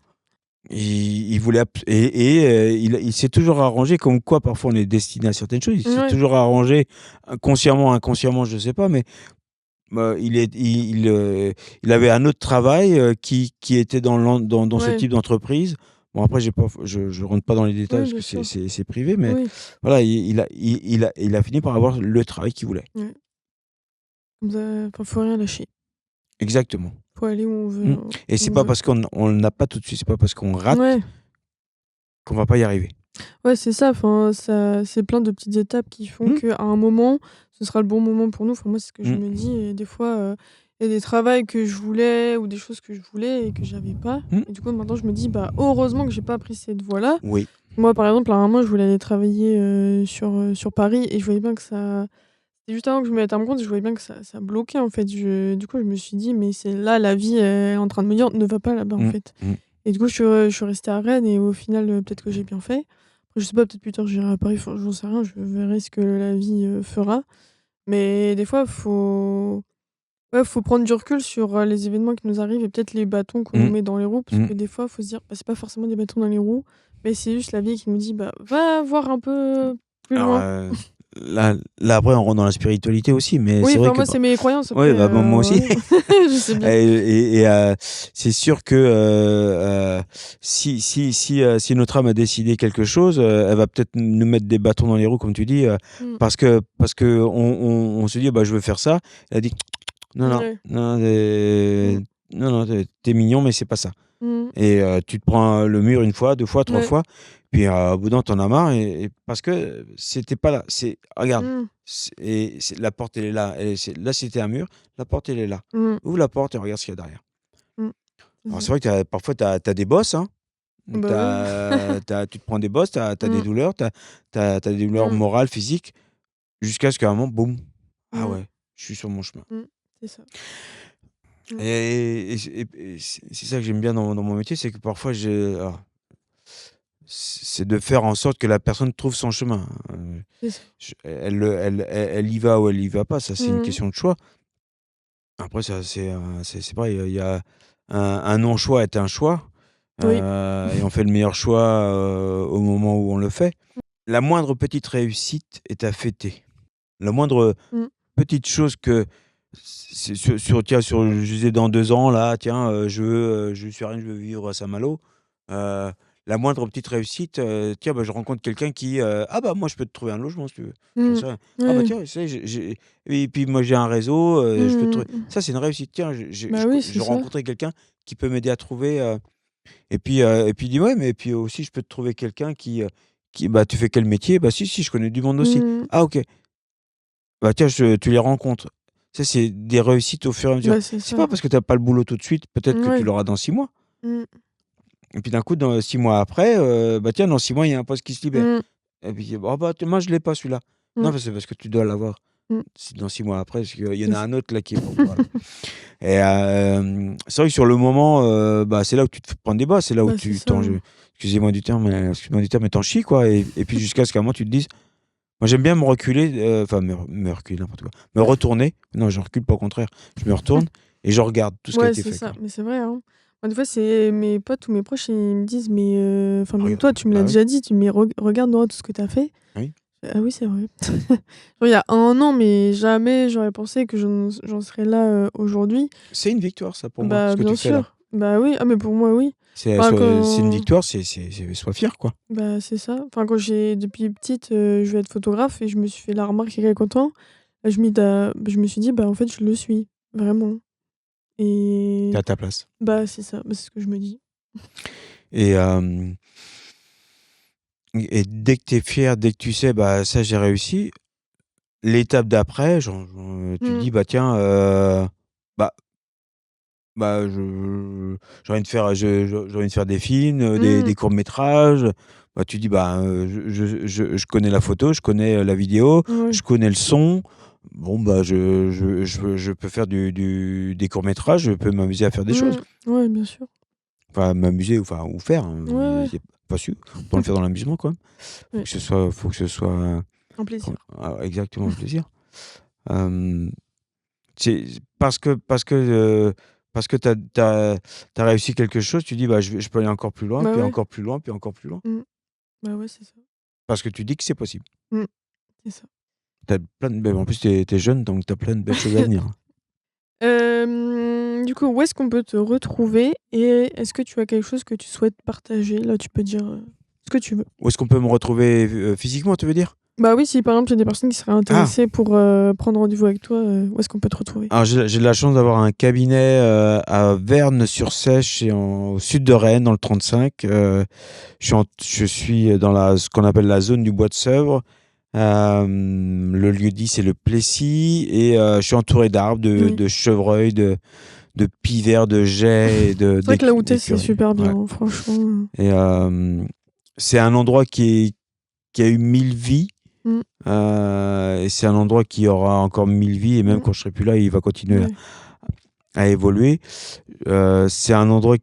Il voulait il s'est toujours arrangé, comme quoi parfois on est destiné à certaines choses. Il s'est Ouais. toujours arrangé, consciemment, inconsciemment, je sais pas, mais il avait un autre travail, qui était dans ce Ouais. type d'entreprise. Bon, après, j'ai pas je rentre pas dans les détails Ouais, parce bien que sûr. c'est privé, mais Oui. voilà, il a fini par avoir le travail qu'il voulait. Ouais. Comme ça, enfin, faut rien lâcher. Exactement. Faut aller où on Mmh. veut, Et où c'est on pas veut. parce qu'on n'a pas tout de suite, c'est pas parce qu'on rate Ouais. qu'on va pas y arriver. Ouais, c'est ça, enfin, ça c'est plein de petites étapes qui font Mmh. qu'à un moment, ce sera le bon moment pour nous. Enfin, moi, c'est ce que je Mmh. me dis et des fois, il y a des travails que je voulais ou des choses que je voulais et que j'avais pas Mmh. et du coup, maintenant, je me dis: «Bah, heureusement que j'ai pas pris cette voie-là». Oui. Moi, par exemple, à un moment, je voulais aller travailler, sur Paris et je voyais bien que ça c'est juste avant que je me mette à mon compte, je voyais bien que ça bloquait, en fait. Du coup, je me suis dit: «Mais c'est là, la vie, elle est en train de me dire: "Ne va pas là-bas", en Mmh, fait». mmh. Et du coup, je suis restée à Rennes et au final, peut-être que j'ai bien fait. Après, je sais pas, peut-être plus tard, j'irai à Paris, enfin, j'en sais rien, je verrai ce que la vie, fera. Mais des fois, faut prendre du recul sur, les événements qui nous arrivent et peut-être les bâtons qu'on nous Mmh, met dans les roues. Parce mmh. que des fois, faut se dire: «Bah, c'est pas forcément des bâtons dans les roues, mais c'est juste la vie qui nous dit: "Bah, va voir un peu plus Alors, loin"». là après on rentre dans la spiritualité aussi, mais Oui, c'est vrai enfin, que moi, c'est mes croyances ouais, après, bah, moi aussi. voilà. Je sais bien. C'est sûr que, si notre âme a décidé quelque chose, elle va peut-être nous mettre des bâtons dans les roues comme tu dis, Mmh. parce que on se dit: «Bah, je veux faire ça». Elle a dit: «Non, non, Ouais. non, Mmh. non, non, tu mignon mais c'est pas ça». Mmh. Et tu te prends le mur une fois, 2 fois, 3 Ouais. fois, puis, au bout d'un moment, tu en as marre et parce que c'était pas là. C'est regarde, Mmh. c'est la porte, elle est là et là, c'était un mur, la porte, elle est là. Mmh. Ouvre la porte et regarde ce qu'il y a derrière. Mmh. C'est Alors ça. c'est vrai que parfois, tu as des bosses, hein. Bah, ouais. Tu te prends des bosses, tu as des Mmh. douleurs, tu des douleurs Mmh. morales, physiques, jusqu'à ce qu'à un moment, boum, ah Mmh. ouais, je suis sur mon chemin. Mmh. C'est ça. Mmh. Et c'est ça que j'aime bien dans mon métier, c'est que parfois, c'est de faire en sorte que la personne trouve son chemin. C'est ça. Elle y va ou elle y va pas, ça c'est une Mmh. question de choix. Après ça c'est pareil, il y a un non-choix est un choix, Oui. et on fait le meilleur choix, au moment où on le fait. La moindre petite réussite est à fêter. La moindre Mmh. petite chose que c'est tiens, je disais dans 2 ans là, tiens, je suis à Rennes, je veux vivre à Saint-Malo. Heu, la moindre petite réussite, tiens, bah, je rencontre quelqu'un qui, «Ah bah, moi je peux te trouver un logement si tu veux». J'en Mmh. sais rien. «Ah bah, Ouais. tiens, ça y est, et puis moi j'ai un réseau, je peux te Mmh trouver». mh, mmh. Ça c'est une réussite. Tiens, Bah, oui, c'est je ça. rencontrais quelqu'un qui peut m'aider à trouver, et puis il dit: «Ouais, mais puis aussi je peux te trouver quelqu'un qui bah, tu fais quel métier?» «Bah, si, si, je connais du monde aussi». Mmh. «Ah OK». Bah, tiens, tu les rencontres. Ça, c'est des réussites au fur et à mesure. Bah, c'est C'est ça. pas parce que tu as pas le boulot tout de suite, peut-être que tu Ouais. l'auras dans 6 mois. Mmh. Et puis d'un coup, dans 6 mois après, bah, tiens, dans 6 mois, il y a un poste qui se libère. Mmh. Et puis: «Ah bah, moi, je l'ai pas celui-là». Non, Mmh. bah, c'est parce que tu dois l'avoir. Mmh. Si dans 6 mois après, parce qu'il y en C'est a ça. un autre là qui est pour voilà. Et c'est vrai que sur le moment, bah, c'est là où tu te prends des bas, c'est là où Bah, c'est tu ça, t'en hein. excuse-moi du terme, mais t'en chies quoi et puis jusqu'à ce qu'à un moment tu te dises moi j'aime bien me reculer, enfin me reculer n'importe quoi, me retourner, non je recule pas au contraire, je me retourne et je regarde tout ce qui a Ouais, été c'est fait ça, quoi. mais c'est vrai, hein. Moi, des fois, c'est mes potes ou mes proches, ils me disent: «Mais enfin, même Regarde, toi, tu me l'as bah oui, déjà dit, tu «Mais regarde, Nora, tout ce que tu as fait». oui. Ah oui, c'est vrai. Genre, il y a 1 an, mais jamais j'aurais pensé que j'en serais là, aujourd'hui. C'est une victoire ça pour moi, Bah, ce que tu bien fais là. sûr. Bah, oui. Ah, mais pour moi, oui. Enfin, C'est une quand victoire, sois fier quoi. bah, c'est ça. Enfin, quand depuis petite, je veux être photographe et je me suis fait la remarque il y a quelque temps. Je me suis dit: «Bah, en fait, je le suis, vraiment». Tu Et à ta place. bah, c'est ça, bah, c'est ce que je me dis. Et dès que tu es fier, dès que tu sais: «Bah ça j'ai réussi», l'étape d'après, tu te Mmh. dis: «Bah tiens, bah bah j'ai envie de faire j'ai envie de faire des films, Mmh. des courts métrages». Bah, tu dis: «Bah, je connais la photo, je connais, la vidéo, Ouais. je connais le son. Bon, bah, je peux faire des courts métrages, je peux m'amuser à faire des choses». Mmh. Ouais, bien sûr. Enfin, m'amuser, enfin ou faire, hein, Ouais, ouais. c'est pas sûr, autant le faire dans l'amusement quand même. Ouais. Faut que ce soit, Un plaisir. exactement, un plaisir. Hem, c'est parce que tu as réussi quelque chose, tu dis: «Bah, je peux aller encore plus loin, Bah, puis ouais. encore plus loin, puis encore plus loin». Mmh. Bah, ouais, c'est ça. Parce que tu dis que c'est possible. Mmh. C'est ça. Tu plein de beh, en plus, tu es jeune, donc tu as plein de belles choses à venir. Du coup, où est-ce qu'on peut te retrouver et est-ce que tu as quelque chose que tu souhaites partager? Là, tu peux dire, ce que tu veux. Où est-ce qu'on peut me retrouver, physiquement, tu veux dire? Bah, oui, si par exemple, il y a des personnes qui seraient Ah! intéressées pour, prendre rendez-vous avec toi, où est-ce qu'on peut te retrouver? Alors j'ai de la chance d'avoir un cabinet, à Verne-sur-Sèche et au sud de Rennes, dans le 35. Je suis dans ce qu'on appelle la zone du Bois de Sèvres. Le lieu-dit, c'est le Plessis et je suis entouré d'arbres, Oui. de chevreuils, de pivers, de geais et C'est vrai que là où tu es, c'est d'écureuils. super bien, Ouais. hein, franchement. Et c'est un endroit qui a eu 1000 vies Mmh. Et c'est un endroit qui aura encore 1000 vies et même Mmh. quand je serai plus là, il va continuer Ouais. à évoluer. C'est un endroit où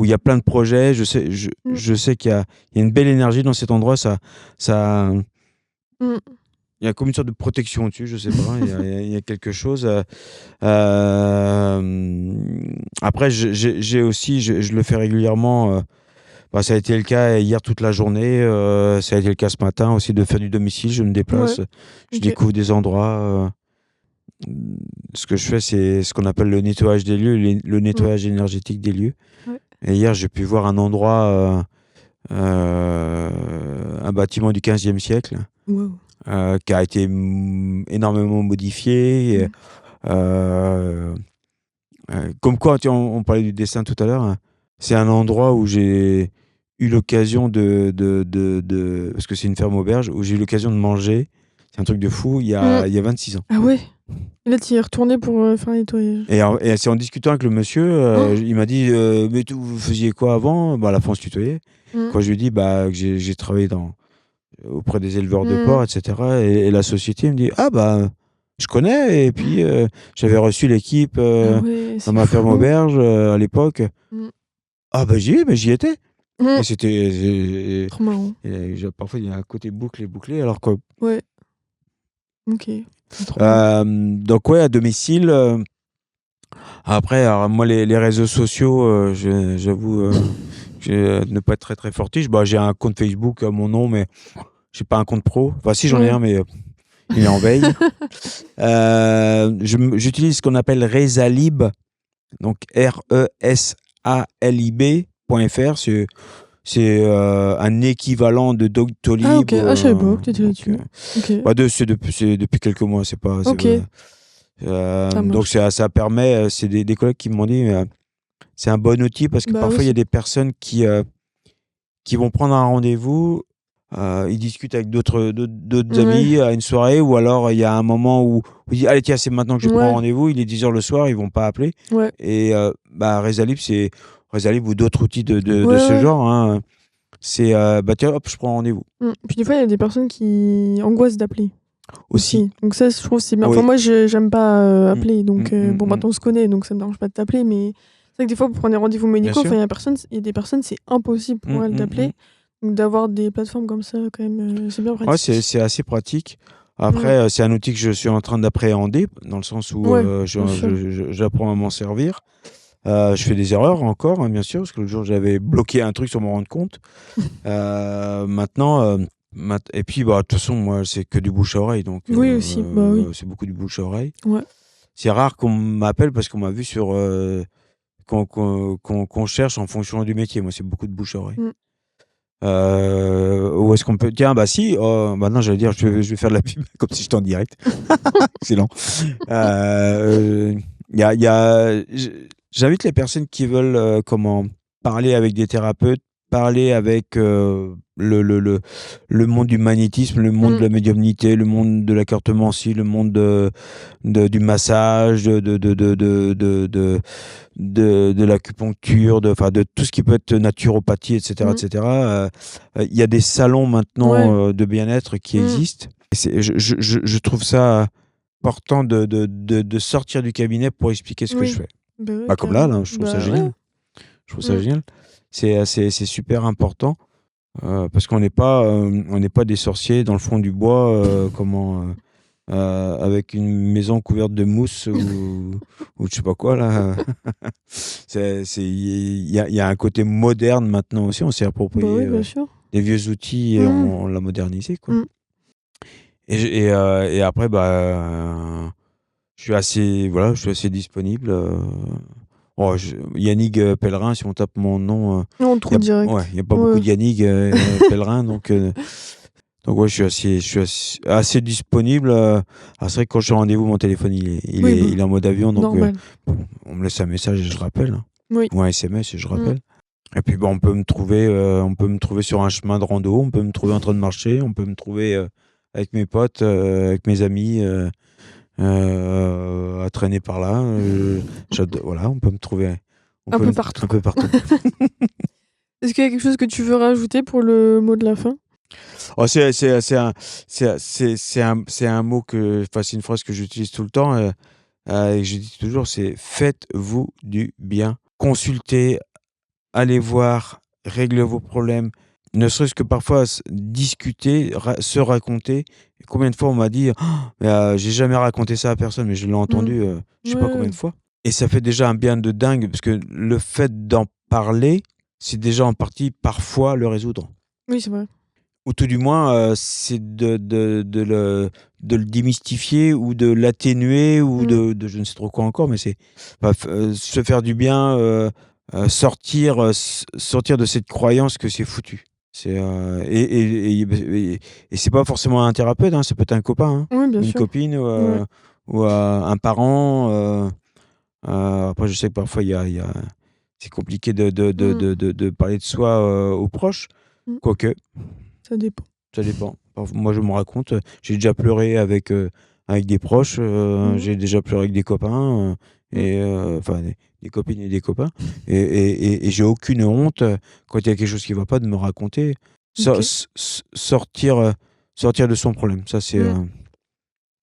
il y a plein de projets. Mmh. Je sais qu'il y a une belle énergie dans cet endroit. Ça, Mmh. il y a comme une sorte de protection dessus, je sais pas. Il y a quelque chose. Après, j'ai aussi, je le fais régulièrement. Bah, ça a été le cas hier toute la journée. Ça a été le cas ce matin aussi de faire du domicile. Je me Ouais. déplace, je OK. découvre des endroits. Ce que je fais, c'est ce qu'on appelle le nettoyage des lieux, le Mmh. nettoyage énergétique des lieux. Ouais. Et hier, j'ai pu voir un endroit, un bâtiment du 15e siècle, Waouh. qui a été énormément modifié. Mmh. Euh, Comme quoi, tu vois, on parlait du dessin tout à l'heure. Hein. C'est un endroit où j'ai eu l'occasion parce que c'est une ferme auberge, où j'ai eu l'occasion de manger. C'est un truc de fou, Mmh. il y a 26 ans. Ah ouais? Et là, tu y es retourné pour, faire un nettoyage? Et c'est en discutant avec le monsieur, Oh! il m'a dit mais vous faisiez quoi avant? Bah, à la fin, on se tutoyait. Mmh. Quand je lui ai dit bah, que j'ai travaillé auprès des éleveurs de Mmh. porcs, etc. Et la société me dit ah bah, je connais. Et puis j'avais reçu l'équipe Ah ouais, dans c'est ma ferme fou. auberge à l'époque. Mmh. Ah bah j'y étais. Et Mmh. c'était Trop marrant. parfois il y a un côté bouclé alors que Ouais. OK. Ah, trop bien. donc ouais, à domicile. Après, alors, moi les réseaux sociaux, j'avoue ne pas être très très fortiche. Bah, j'ai un compte Facebook à mon nom, mais j'ai pas un compte pro. Enfin si, j'en ai Ouais. un, mais il est en veille. J'utilise ce qu'on appelle Resalib, donc RESALIB.fr. C'est un équivalent de Ah Doctolib. OK. Ah, je savais pas que tu étais là-dessus. OK. Bah, c'est depuis quelques mois. OK. Ça Donc marche. ça permet. C'est des collègues qui m'ont dit. C'est un bon outil parce que Bah, parfois il y a aussi. des personnes qui vont prendre un rendez-vous. Ils discutent avec d'autres Ouais. amis à une soirée, ou alors il y a un moment où ils disent allez tiens, c'est maintenant que je prends Ouais. rendez-vous, il est 10h le soir, ils vont pas appeler. Ouais. Et bah, Resalib ou d'autres outils de Ouais, ce ouais. genre, hein. C'est bah tiens, hop, je prends rendez-vous Mmh. Puis des fois, il y a des personnes qui angoissent d'appeler aussi. aussi. Donc ça, je trouve que c'est bien. Ah Enfin, oui. moi, j'aime pas, appeler, donc bon, Mm. maintenant on se connaît, donc ça me dérange pas de t'appeler, mais c'est vrai que des fois, pour prendre des rendez-vous Bien médicaux, sûr. enfin, il y a des personnes, c'est impossible pour elles Mm. d'appeler. Donc d'avoir des plateformes comme ça, quand même, c'est bien Ouais, pratique. c'est assez pratique. Mmh. Après, c'est un outil que je suis en train d'appréhender, dans le sens où Ouais, bien sûr. j'apprends à m'en servir. Je fais des erreurs encore, hein, bien sûr, parce que le jour j'avais bloqué un truc sans m'en rendre compte. Maintenant, et puis bah, de toute façon, moi, c'est que du bouche à oreille, donc Oui, aussi. Bah, oui. c'est beaucoup du bouche à oreille. Ouais. C'est rare qu'on m'appelle parce qu'on m'a vu qu'on cherche en fonction du métier. Moi, c'est beaucoup de bouche à oreille. Mmh. Où est-ce qu'on peut... Tiens, bah si, maintenant j'allais dire, je vais faire de la pub comme si j'étais en direct. Excellent. J'invite les personnes qui veulent parler avec des thérapeutes, parler avec le monde du magnétisme, le monde de Mmh. la médiumnité, le monde de la cartomancie, le monde du massage, de l'acupuncture, de tout ce qui peut être naturopathie, etc. Mmh. etc. Il y a des salons maintenant Ouais. de bien-être qui Mmh. existent. Et je trouve ça important de sortir du cabinet pour expliquer ce que je Oui. fais. Bah, ouais, Bah, comme là, carrément. je trouve ça Bah, ouais. génial. Je trouve ça Mmh. génial. C'est super important parce qu'on n'est pas des sorciers dans le fond du bois, avec une maison couverte de mousse ou je sais pas quoi là. Il y a un côté moderne maintenant aussi. On s'est Bah, approprié oui, bien sûr. des vieux outils et Mmh. on l'a modernisé, quoi. Mmh. Et après je suis assez disponible. Yannick Pellerin, si on tape mon nom, Non, on le trouve ouais, direct. il y a pas beaucoup Ouais. de Yannick Pellerin, donc ouais, je suis assez disponible. C'est vrai que quand je suis en rendez-vous, mon téléphone Oui, bah, il est en mode avion, donc normal. bon, on me laisse un message et je rappelle, hein, Oui. ou un SMS et je Mmh. rappelle. Et puis bon, on peut me trouver sur un chemin de rando, on peut me trouver en train de marcher, on peut me trouver avec mes potes, avec mes amis, à traîner par là. Voilà, on peut me trouver Un peu partout, un peu quoi. partout. Est-ce qu'il y a quelque chose que tu veux rajouter pour le mot de la fin? Oh, c'est un mot que, enfin, c'est une phrase que j'utilise tout le temps, et que je dis toujours, c'est: «Faites-vous du bien». Consultez, allez voir, réglez vos problèmes, ne serait-ce que parfois discuter, se raconter. Combien de fois on m'a dit: «Oh, mais j'ai jamais raconté ça à personne», mais je l'ai Mmh. entendu, je sais pas combien Ouais. de fois, et ça fait déjà un bien de dingue parce que le fait d'en parler, c'est déjà en partie parfois le résoudre. Oui, c'est vrai. Ou tout du moins, c'est de le démystifier ou de l'atténuer ou Mmh. de je ne sais trop quoi encore, mais c'est bah, se faire du bien, sortir de cette croyance que c'est foutu. C'est, et c'est pas forcément un thérapeute, hein, ça peut être un copain, hein, Oui, bien ou une sûr. copine Ouais. ou un parent, après je sais que parfois il y a c'est compliqué Mmh. de parler de soi, aux proches, Mmh. quoique. Ça dépend. Ça dépend. Moi, je me raconte, j'ai déjà pleuré avec des proches, Mmh. j'ai déjà pleuré avec des copains, Mmh. et enfin des copines et des copains, et j'ai aucune honte, quand il y a quelque chose qui va pas, de me raconter. OK. Sortir de son problème. Ça, c'est, Mmh.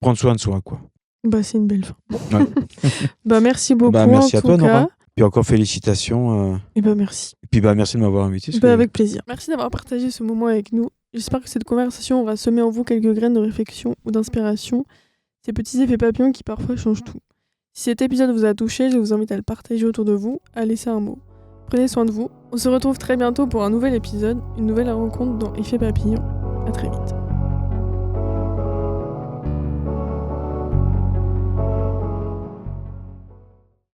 prendre soin de soi, quoi. Bah, c'est une belle fin. Ouais. Bah, merci Bah, beaucoup en merci à tout toi, Nora. cas. Puis encore félicitations, Et bah, merci. et puis, bah, merci de m'avoir invité parce Bah, que avec plaisir. Merci d'avoir partagé ce moment avec nous. J'espère que cette conversation aura semé en vous quelques graines de réflexion ou d'inspiration, ces petits effets papillons qui parfois changent tout. Si cet épisode vous a touché, je vous invite à le partager autour de vous, à laisser un mot. Prenez soin de vous. On se retrouve très bientôt pour un nouvel épisode, une nouvelle rencontre dans Effet Papillon. À très vite.